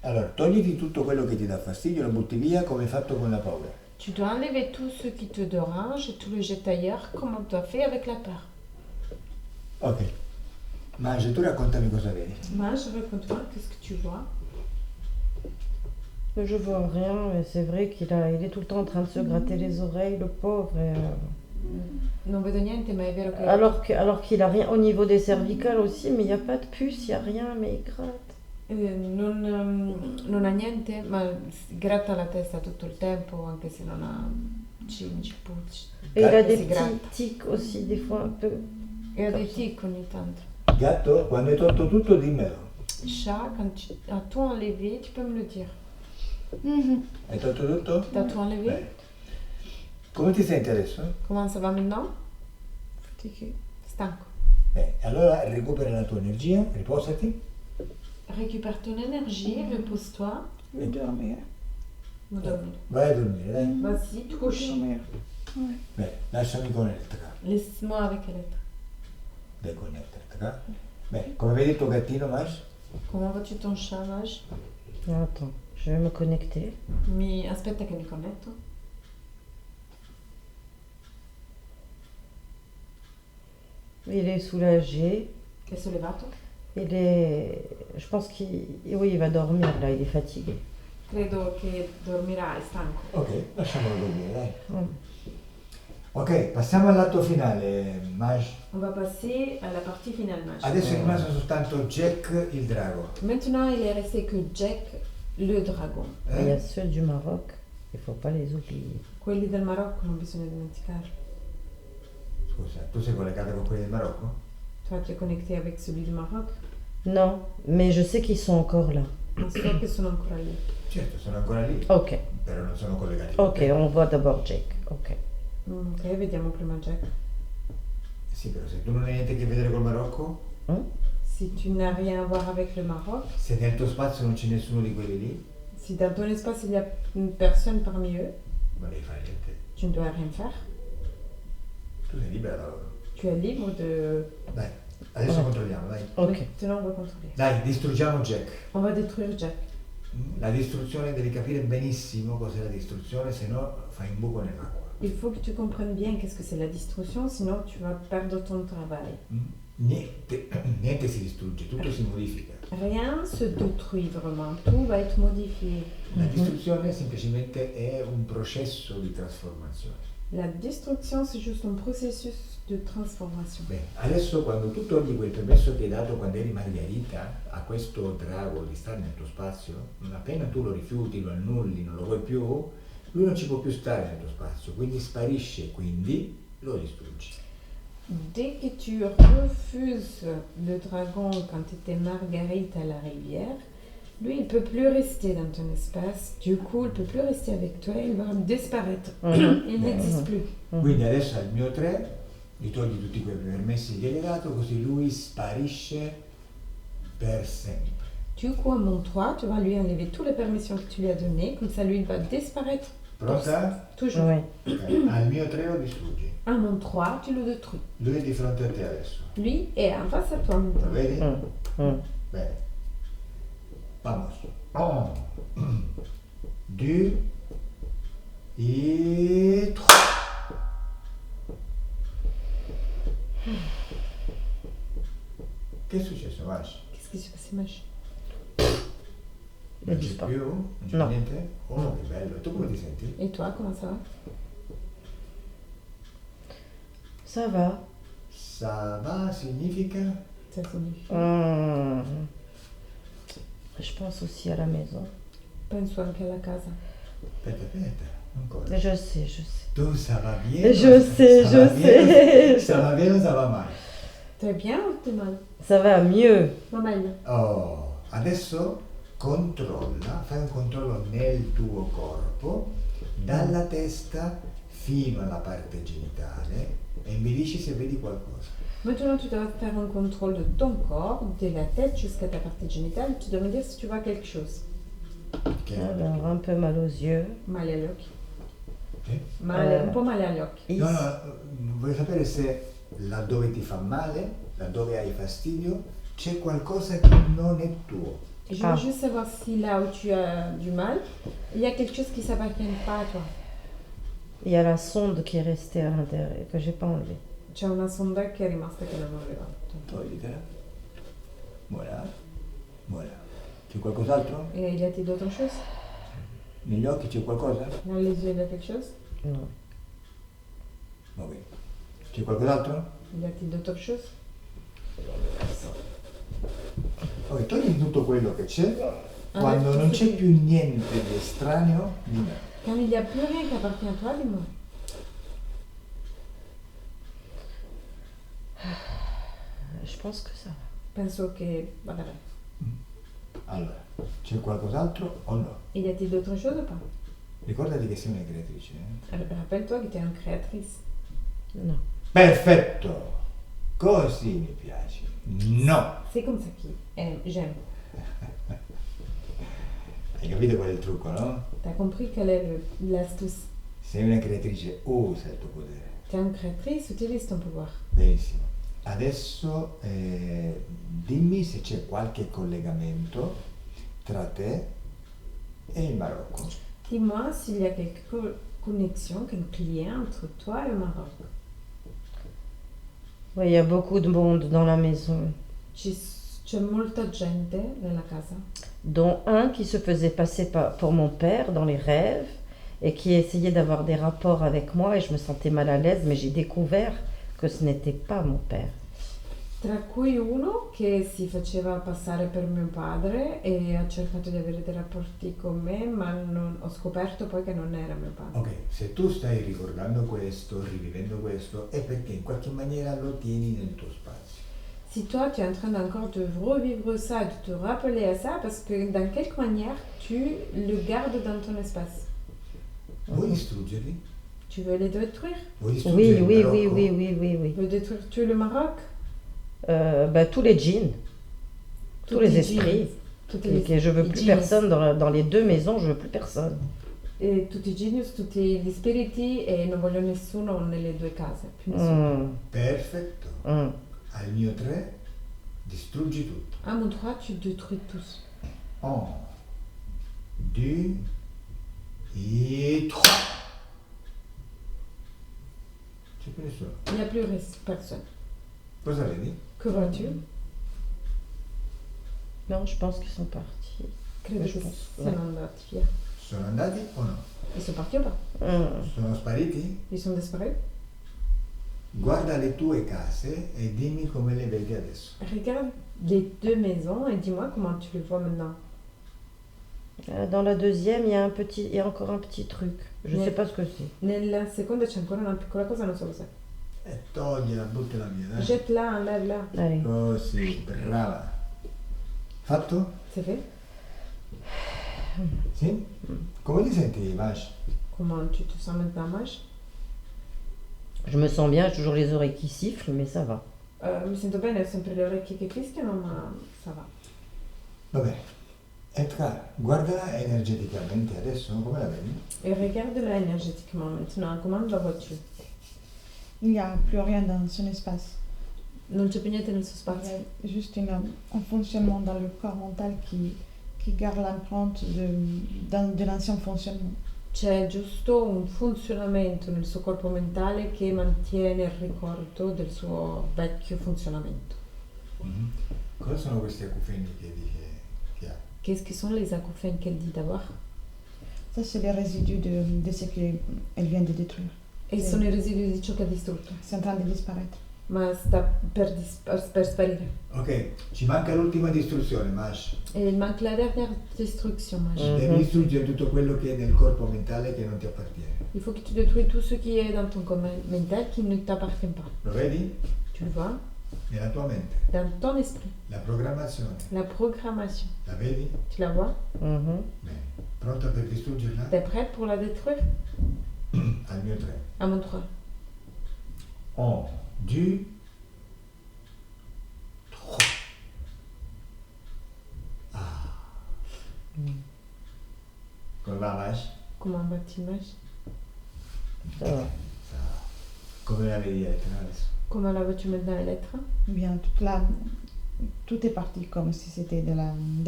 [SPEAKER 3] Allora, togliti tutto quello che ti dà fastidio, lo butti via come hai fatto con la paura.
[SPEAKER 2] Tu dois enlever tout ce qui te dérange et tu le jettes ailleurs comme tu as fait avec la peur.
[SPEAKER 3] Ok. Mangia, tu raccontami cosa vedi.
[SPEAKER 2] Moi, je raconte-moi, qu'est-ce que tu vois?
[SPEAKER 1] Je vois rien, mais c'est vrai il est tout le temps en train de se gratter les oreilles, le pauvre.
[SPEAKER 2] Non vedo niente, ma è vero che...
[SPEAKER 1] Alors qu'il a rien au niveau des cervicales aussi, mais il n'y a pas de puce, il n'y a rien, mais il gratte.
[SPEAKER 2] Non ha niente, ma si gratta la testa tutto il tempo, anche se non ha cinci, pucci.
[SPEAKER 1] Et il a
[SPEAKER 3] Gatto
[SPEAKER 1] des
[SPEAKER 2] si
[SPEAKER 1] petits
[SPEAKER 2] gratta.
[SPEAKER 1] tics aussi, des fois un peu.
[SPEAKER 2] E ha dei tic ogni tanto.
[SPEAKER 3] Gatto, quando hai tolto tutto dimmelo.
[SPEAKER 2] Chat, quand tu as tout enlevé, tu peux me le dire.
[SPEAKER 3] Hai tolto tutto?
[SPEAKER 2] T'as tout enlevé?
[SPEAKER 3] Bene. Come ti senti adesso?
[SPEAKER 2] Comment ça va maintenant?
[SPEAKER 4] Fatigué.
[SPEAKER 2] Stanco.
[SPEAKER 3] Bene, allora recupera la tua energia, riposati.
[SPEAKER 2] Récupère ton énergie, repose-toi.
[SPEAKER 4] Je vais dormir.
[SPEAKER 2] Va dormir.
[SPEAKER 3] Vai a dormire, dai.
[SPEAKER 2] Vas-y,
[SPEAKER 4] Je vais
[SPEAKER 2] couche.
[SPEAKER 4] dormir. Ouais.
[SPEAKER 3] Bene, lasciami con Elettra.
[SPEAKER 2] Laisse-moi avec elle.
[SPEAKER 3] Dai con Elettra. Bene, come vedi il tuo gattino, Maj?
[SPEAKER 2] Comment vas-tu ton chat, Maj?
[SPEAKER 1] Attends, je vais me connecter.
[SPEAKER 2] Aspetta che mi connetto.
[SPEAKER 1] Il est soulagé.
[SPEAKER 2] È sollevato?
[SPEAKER 1] Je pense oui, il va dormir là, il est fatigué.
[SPEAKER 2] Credo che dormirà, è stanco.
[SPEAKER 3] Ok, lasciamolo dormire, dai.
[SPEAKER 1] Mm.
[SPEAKER 3] Ok, passiamo all'atto finale, Maj.
[SPEAKER 2] On va passer à la partie finale, Maj.
[SPEAKER 3] Adesso è rimasto soltanto Jack il drago.
[SPEAKER 2] Maintenant, il est resté que Jack, le dragon.
[SPEAKER 1] Il y a ceux du Maroc, il faut pas les oublier.
[SPEAKER 2] Quelli del Marocco non bisogna dimenticarli.
[SPEAKER 3] Scusa, tu sei collegata con quelli del Marocco?
[SPEAKER 2] Toi, tu es connecté avec celui du Maroc.
[SPEAKER 1] Non, mais je sais qu'ils sont encore là.
[SPEAKER 2] Ma so che sono ancora lì.
[SPEAKER 3] Certo, sono ancora lì,
[SPEAKER 1] Ok,
[SPEAKER 3] però non sono collegati con
[SPEAKER 1] ok,
[SPEAKER 3] te.
[SPEAKER 1] on voit d'abord Jake. Ok.
[SPEAKER 2] Ok, vediamo prima Jack.
[SPEAKER 3] Sì, però se tu non hai niente a che vedere col Marocco,
[SPEAKER 2] Si tu n'as rien à voir avec le Maroc,
[SPEAKER 3] se nel tuo spazio non c'è nessuno di quelli lì,
[SPEAKER 2] si dans ton espace il y a une personne parmi eux,
[SPEAKER 3] non devi fare niente.
[SPEAKER 2] tu ne dois rien faire.
[SPEAKER 3] Tu sei libera da loro.
[SPEAKER 2] Tu es libre de...
[SPEAKER 3] Dai, adesso controlliamo, dai.
[SPEAKER 1] Ok.
[SPEAKER 2] Maintenant, on va contrôler.
[SPEAKER 3] Dai, distruggiamo Jack.
[SPEAKER 2] On va détruire Jack.
[SPEAKER 3] La distruzione devi capire benissimo cos'è la distruzione, se no fai un buco nell'acqua.
[SPEAKER 2] Il faut que tu comprennes bien qu'est-ce que c'est la destruction, sinon tu vas perdre ton travail.
[SPEAKER 3] Niente si distrugge, tutto si modifica.
[SPEAKER 2] Rien se détruit vraiment, tout va être modifié.
[SPEAKER 3] La distruzione semplicemente è un processo di trasformazione.
[SPEAKER 2] La destruction, c'est juste un processus de transformation.
[SPEAKER 3] Bene, adesso quando tu togli quel permesso che hai dato quando eri Margherita a questo drago di stare nel tuo spazio, non appena tu lo rifiuti, lo annulli, non lo vuoi più, lui non ci può più stare nel tuo spazio, quindi sparisce, quindi lo distruggi.
[SPEAKER 2] Dès que tu refuses le dragon quand tu étais Marguerite à la rivière, lui, il ne peut plus rester dans ton espace, du coup, il ne peut plus rester avec toi, il va disparaître. Il n'existe plus.
[SPEAKER 3] Quindi adesso al mio 3 gli togli tutti quei permessi che gli hai dato, così lui sparisce per sempre.
[SPEAKER 2] Du coup, à mon 3, tu vas lui enlever toutes les permissions que tu lui as données, comme ça, lui, il va disparaître
[SPEAKER 3] Pronta?
[SPEAKER 2] Toujours.
[SPEAKER 1] Ouais.
[SPEAKER 3] Ok. Al mio 3 lo distruggi.
[SPEAKER 2] À mon 3, tu le détruis.
[SPEAKER 3] Lui è di fronte a te adesso.
[SPEAKER 2] Lui est en face à toi
[SPEAKER 3] Lo
[SPEAKER 2] maintenant.
[SPEAKER 3] vedi?
[SPEAKER 1] Mm.
[SPEAKER 3] Bene. Vamos. 1, 2 et 3. Che è successo, Vash?
[SPEAKER 2] Qu'est-ce qui s'est passé, Mach?
[SPEAKER 1] Le
[SPEAKER 3] Non c'è
[SPEAKER 1] disparo.
[SPEAKER 3] più? Non c'è
[SPEAKER 1] No.
[SPEAKER 3] niente? Oh, che bello. Tu come ti senti?
[SPEAKER 2] Et toi, comment ça va?
[SPEAKER 1] Ça va.
[SPEAKER 3] Ça va significa?
[SPEAKER 2] Ça signifie.
[SPEAKER 1] Je pense aussi à la maison.
[SPEAKER 2] Penso anche alla casa.
[SPEAKER 3] Aspetta, ancora.
[SPEAKER 1] Je sais, je sais.
[SPEAKER 3] Tu, ça va bien?
[SPEAKER 1] Je sais,
[SPEAKER 3] Ça
[SPEAKER 1] je
[SPEAKER 3] va bien?
[SPEAKER 1] sais.
[SPEAKER 3] Ça va bien o ça va male?
[SPEAKER 2] T'es bien ou t'es mal?
[SPEAKER 1] Ça va mieux.
[SPEAKER 2] Va meglio.
[SPEAKER 3] Oh, adesso controlla, fai un controllo nel tuo corpo, dalla testa fino alla parte genitale e mi dici se vedi qualcosa.
[SPEAKER 2] Maintenant, tu dois faire un contrôle de ton corps, de la tête jusqu'à ta partie génitale. Tu dois me dire si tu vois quelque chose.
[SPEAKER 3] Che
[SPEAKER 1] Alors, un peu mal aux yeux.
[SPEAKER 2] Male agli occhi.
[SPEAKER 3] Sì?
[SPEAKER 2] Un po' male agli occhi.
[SPEAKER 3] No, voglio sapere se laddove ti fa male, laddove hai fastidio, c'è qualcosa che non è tuo.
[SPEAKER 2] Je veux juste savoir si là où tu as du mal, il y a quelque chose qui ne s'appartient pas à toi.
[SPEAKER 1] Il y a la sonde qui est restée à l'intérieur, que j'ai pas enlevée.
[SPEAKER 2] C'è una sonda che è rimasta che non aveva.
[SPEAKER 3] Toglitela. Voilà. Voilà. C'è qualcos'altro?
[SPEAKER 2] Et il y a-t-il d'autres choses?
[SPEAKER 3] Negli occhi c'è qualcosa?
[SPEAKER 2] Dans les yeux, il y a quelque chose?
[SPEAKER 1] Non.
[SPEAKER 3] Ok. C'è qualcos'altro?
[SPEAKER 2] Y a-t-il d'autres choses?
[SPEAKER 3] Ok, togli tutto quello che c'è. Quando non c'è più niente di estraneo, di me.
[SPEAKER 2] Quand il n'y a plus rien qui appartient à toi, dis-moi.
[SPEAKER 1] Je pense que ça va.
[SPEAKER 2] Penso che vada bene.
[SPEAKER 3] Allora, c'è qualcos'altro o no?
[SPEAKER 2] Et y a-t-il d'autres choses ou pas?
[SPEAKER 3] Ricordati che sei una creatrice.
[SPEAKER 2] Rappelle-toi que tu es une créatrice.
[SPEAKER 1] Non.
[SPEAKER 3] Perfetto! Così mi piace. No!
[SPEAKER 2] C'est comme ça j'aime.
[SPEAKER 3] Hai capito qual è il trucco, no?
[SPEAKER 2] T'as compris quelle est l'astuce?
[SPEAKER 3] Sei una creatrice, usa il tuo potere.
[SPEAKER 2] T'es une créatrice, utilise ton pouvoir.
[SPEAKER 3] Benissimo. Adesso dimmi se c'è qualche collegamento tra te e il Marocco.
[SPEAKER 2] Dis-moi s'il y a quelque connexion, quelque lien entre toi et le Maroc.
[SPEAKER 1] Oui, il y a beaucoup de monde dans la maison,
[SPEAKER 2] C'è molta gente nella casa,
[SPEAKER 1] dont un qui se faisait passer pour mon père dans les rêves et qui essayait d'avoir des rapports avec moi et je me sentais mal à l'aise, mais j'ai découvert que ce n'était pas mon père.
[SPEAKER 2] tra cui uno che si faceva passare per mio padre e ha cercato di avere dei rapporti con me, ma ho scoperto poi che non era mio padre.
[SPEAKER 3] Ok, se tu stai ricordando questo, rivivendo questo, è perché in qualche maniera lo tieni nel tuo spazio.
[SPEAKER 2] Si toi tu es en train encore de revivre ça, de te rappeler à ça, parce que dans quelque manière tu le gardes dans ton espace.
[SPEAKER 3] Vuoi distruggerli?
[SPEAKER 2] Tu veux les détruire?
[SPEAKER 3] Vuoi distruggere
[SPEAKER 1] Oui,
[SPEAKER 3] il
[SPEAKER 1] oui,
[SPEAKER 3] Marocco?
[SPEAKER 1] oui, oui, oui, oui,
[SPEAKER 2] Tu
[SPEAKER 1] oui.
[SPEAKER 2] veux détruire tu le Maroc?
[SPEAKER 1] Tous les djinns, tous les esprits,
[SPEAKER 2] Tutti
[SPEAKER 1] que je veux plus
[SPEAKER 2] genius.
[SPEAKER 1] personne dans les deux maisons, je veux plus personne.
[SPEAKER 2] E tutti i genius, tutti gli spiriti e non voglio nessuno nelle due case. Più nessuno.
[SPEAKER 3] Perfetto. Al mio 3 distruggi tutto.
[SPEAKER 2] À mon 3, tu détruis tous.
[SPEAKER 3] 1, 2 et 3. C'è più nessuno.
[SPEAKER 2] Il n'y a plus personne.
[SPEAKER 3] Cosa vedi?
[SPEAKER 2] Que vois-tu?
[SPEAKER 1] Non, je pense qu'ils sont partis.
[SPEAKER 2] Credo
[SPEAKER 1] Je
[SPEAKER 2] che
[SPEAKER 1] pense,
[SPEAKER 2] siano andati via.
[SPEAKER 3] Sono andati o no?
[SPEAKER 2] Ils sont partis ou pas?
[SPEAKER 3] Sono spariti?
[SPEAKER 2] Ils sont disparus?
[SPEAKER 3] Guarda le tue case e dimmi come le vedi adesso.
[SPEAKER 2] Regarde les deux maisons et dis-moi comment tu les vois maintenant.
[SPEAKER 1] Dans la deuxième, il y a encore un petit truc. Je ne
[SPEAKER 2] Ouais.
[SPEAKER 1] sais pas ce que c'est.
[SPEAKER 2] Nella seconda c'è ancora una piccola cosa, non so cos'è.
[SPEAKER 3] E togliela, buttala via, dai.
[SPEAKER 2] Jette-la, enlève-la.
[SPEAKER 1] Allez.
[SPEAKER 3] Così, brava. Fatto?
[SPEAKER 2] C'est fait?
[SPEAKER 3] Sì? Come ti senti, Vash?
[SPEAKER 2] Comment tu te sens maintenant, Maj?
[SPEAKER 1] Je me sens bien, j'ai toujours les oreilles qui sifflent, mais ça va.
[SPEAKER 2] Mi sento bene, ho sempre le orecchie che fischiano, ma ça va.
[SPEAKER 3] Va bene. Etra, guardala energeticamente adesso, come la vedi?
[SPEAKER 2] Et regarde-la énergétiquement maintenant, comment la vois-tu?
[SPEAKER 4] Il n'y a plus rien dans son espace.
[SPEAKER 2] Non c'è più niente nel suo
[SPEAKER 4] Il
[SPEAKER 2] spazio.
[SPEAKER 4] y a juste un fonctionnement dans le corps mental qui garde l'empreinte de l'ancien fonctionnement.
[SPEAKER 2] C'è giusto un funzionamento nel suo corpo mentale che mantiene il ricordo del suo vecchio funzionamento.
[SPEAKER 3] Cosa sono questi acufeni che dice che ha?
[SPEAKER 2] Qu'est-ce que sont les acouphènes qu'elle dit d'avoir?
[SPEAKER 4] Ça, c'est les résidus de ce qu'elle vient de détruire.
[SPEAKER 2] E
[SPEAKER 4] Sì.
[SPEAKER 2] sono i residui di ciò che ha distrutto,
[SPEAKER 4] C'est en train de disparaître.
[SPEAKER 2] ma sta per sparire.
[SPEAKER 3] Ok, ci manca l'ultima distruzione, Mash.
[SPEAKER 2] Et il manque la dernière destruction, Maj.
[SPEAKER 3] Devi distruggere tutto quello che è nel corpo mentale che non ti appartiene.
[SPEAKER 2] Il faut que tu détruis tout ce qui est dans ton corps mental qui ne t'appartient pas.
[SPEAKER 3] Lo vedi?
[SPEAKER 2] Tu le vois?
[SPEAKER 3] Nella tua mente.
[SPEAKER 2] Dans ton esprit.
[SPEAKER 3] La programmazione.
[SPEAKER 2] La programmation.
[SPEAKER 3] La vedi?
[SPEAKER 2] Tu la vois?
[SPEAKER 1] Mhm.
[SPEAKER 3] Bene. Pronta per distruggerla?
[SPEAKER 2] T'es prête pour la détruire?
[SPEAKER 3] Al mio 3.
[SPEAKER 2] À mon 3.
[SPEAKER 3] 1, 2, 3. Ah. Come va, Mash?
[SPEAKER 2] Comment va-t-il, Maj?
[SPEAKER 1] Ça va.
[SPEAKER 3] Come la vedi adesso?
[SPEAKER 2] Comment la vois-tu maintenant, Elettra?
[SPEAKER 4] Bien, tout est parti comme si c'était de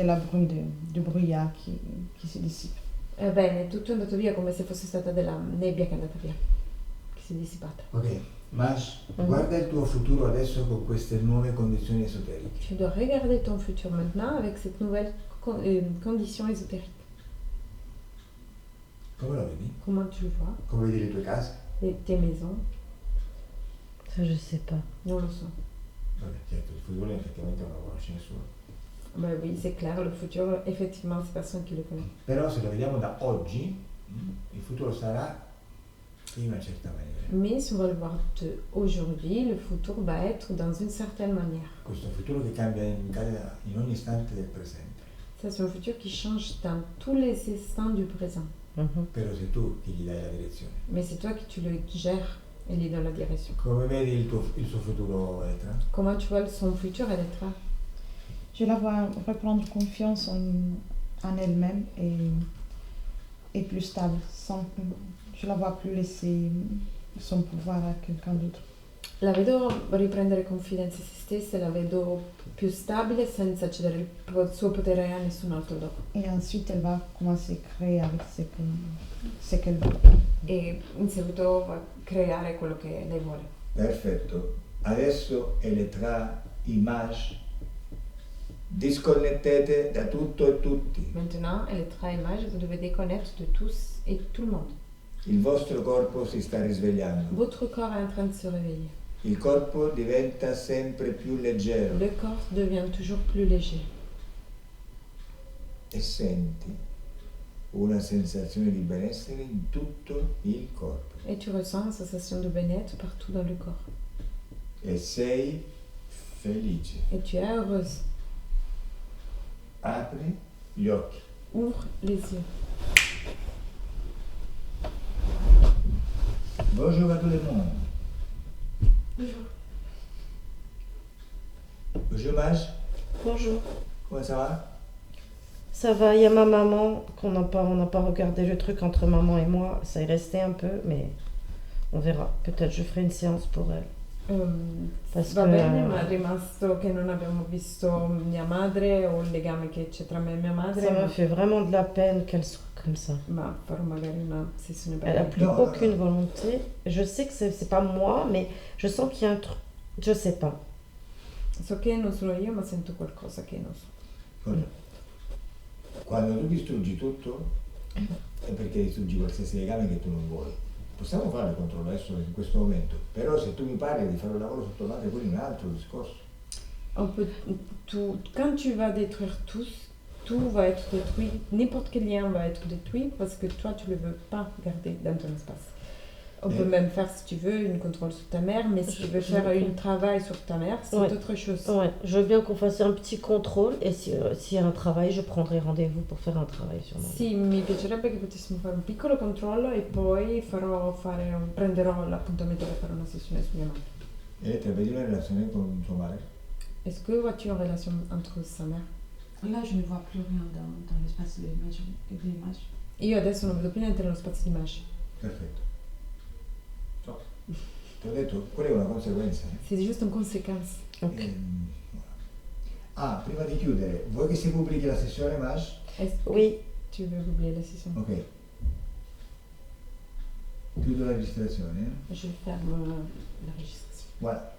[SPEAKER 4] la brume, du brouillard qui se dissipe.
[SPEAKER 2] Bene, tutto è andato via come se fosse stata della nebbia che è andata via, che si è dissipata.
[SPEAKER 3] Ok, Mash, guarda il tuo futuro adesso con queste nuove condizioni esoteriche.
[SPEAKER 2] Tu dois regarder ton futur maintenant avec cette nouvelle condition ésotérique.
[SPEAKER 3] Come lo vedi?
[SPEAKER 2] Comment tu le vois?
[SPEAKER 3] Come vedi le tue case?
[SPEAKER 2] Tes maisons?
[SPEAKER 1] Ça, je sais pas.
[SPEAKER 2] Non lo so.
[SPEAKER 3] Vabbè, certo, il futuro effettivamente non lo conosce nessuno.
[SPEAKER 2] Bah oui, c'est clair, le futur, effectivement, c'est personne qui le connaît.
[SPEAKER 3] Però se lo vediamo da oggi, il futuro sarà in una certa maniera.
[SPEAKER 2] Mais si on va le voir aujourd'hui, le futur va être dans une certaine manière.
[SPEAKER 3] Questo futuro che cambia in ogni istante del presente.
[SPEAKER 2] Ça, c'est un futur qui change dans tous les instants du présent.
[SPEAKER 1] Mhm.
[SPEAKER 3] Però sei tu che gli dai la direzione.
[SPEAKER 2] Mais c'est toi qui tu le gères et lui donnes la direction.
[SPEAKER 3] Come vedi il suo futuro, Etra?
[SPEAKER 2] Comment tu vois son futur, Elettra?
[SPEAKER 4] Je la vois reprendre confiance en elle-même et plus stable. Je la vois plus laisser son pouvoir à quelqu'un d'autre.
[SPEAKER 2] La vedo riprendere confidenza in se stessa, la vedo più stabile senza cedere il suo potere a nessun altro dopo.
[SPEAKER 4] Et ensuite, elle va commencer à créer avec ce qu'elle veut.
[SPEAKER 2] E in seguito va a creare quello che lei vuole.
[SPEAKER 3] Perfetto. Adesso Elettra, Image, disconnettete da tutto e tutti.
[SPEAKER 2] Maintenant, Elettra et Maj, vous devez déconnecter de tous et tout le monde.
[SPEAKER 3] Il vostro corpo si sta risvegliando.
[SPEAKER 2] Votre corps est en train de se réveiller.
[SPEAKER 3] Il corpo diventa sempre più leggero
[SPEAKER 2] Le corps devient toujours plus léger.
[SPEAKER 3] e senti una sensazione di benessere in tutto il corpo.
[SPEAKER 2] Et tu ressens une sensation de bien-être partout dans le corps.
[SPEAKER 3] E sei felice.
[SPEAKER 2] Et tu es heureuse.
[SPEAKER 3] Apri gli occhi.
[SPEAKER 2] Ouvre les yeux.
[SPEAKER 3] Bonjour à tout le monde. Bonjour Maj,
[SPEAKER 1] Bonjour.
[SPEAKER 3] comment ça va?
[SPEAKER 1] Ça va, il y a ma maman, on n'a pas regardé le truc entre maman et moi. Ça est resté un peu, mais on verra. Peut-être je ferai une séance pour elle. Parce
[SPEAKER 2] Va
[SPEAKER 1] que,
[SPEAKER 2] bene, ma è rimasto che non abbiamo visto mia madre o il legame che c'è tra me e mia madre.
[SPEAKER 1] ça me
[SPEAKER 2] ma,
[SPEAKER 1] fait vraiment de la peine qu'elle soit comme ça.
[SPEAKER 2] ma farò magari una sessione
[SPEAKER 1] Elle a
[SPEAKER 2] per
[SPEAKER 1] plus
[SPEAKER 3] Non,
[SPEAKER 1] aucune volonté. Je sais que c'est pas moi, mais je sens qu'il y a un truc. Je sais pas.
[SPEAKER 2] So che non sono io, ma sento qualcosa che non so.
[SPEAKER 3] Guarda, quando tu distruggi tutto è perché distruggi qualsiasi legame che tu non vuoi. Possiamo fare il controllo adesso in questo momento, però se tu mi parli di fare un lavoro sotto madre, quello è un altro discorso.
[SPEAKER 2] Quand tu vas détruire tout va être détruit. N'importe quel lien va être détruit parce que toi, tu ne le veux pas garder dans ton espace. On peut même faire, si tu veux, une contrôle sur ta mère, mais si tu veux faire un travail sur ta mère, c'est autre chose.
[SPEAKER 1] Ouais, je veux bien qu'on fasse un petit contrôle et s'il y a un travail, je prendrai rendez-vous pour faire un travail sur moi.
[SPEAKER 2] Sì, mi piacerebbe che potessimo fare un piccolo controllo e poi prenderò l'appuntamento per fare una sessione su mia madre.
[SPEAKER 3] E te vedi una relazione con tua madre?
[SPEAKER 2] Est-ce que vois-tu une relation entre sa mère
[SPEAKER 4] Là, je ne vois plus rien dans l'espace des images.
[SPEAKER 2] Io adesso non vedo più niente nello spazio di immagini.
[SPEAKER 3] Perfetto. So. Ti ho detto, quella è una conseguenza.
[SPEAKER 2] C'est juste une conséquence.
[SPEAKER 1] Ok.
[SPEAKER 3] Ah, prima di chiudere, vuoi che si pubblichi la sessione Image?
[SPEAKER 2] Est-ce que
[SPEAKER 1] Oui,
[SPEAKER 2] tu veux publier la session?
[SPEAKER 3] Ok. Chiudo la registrazione.
[SPEAKER 2] Je ferme l'enregistrement.
[SPEAKER 3] Voilà.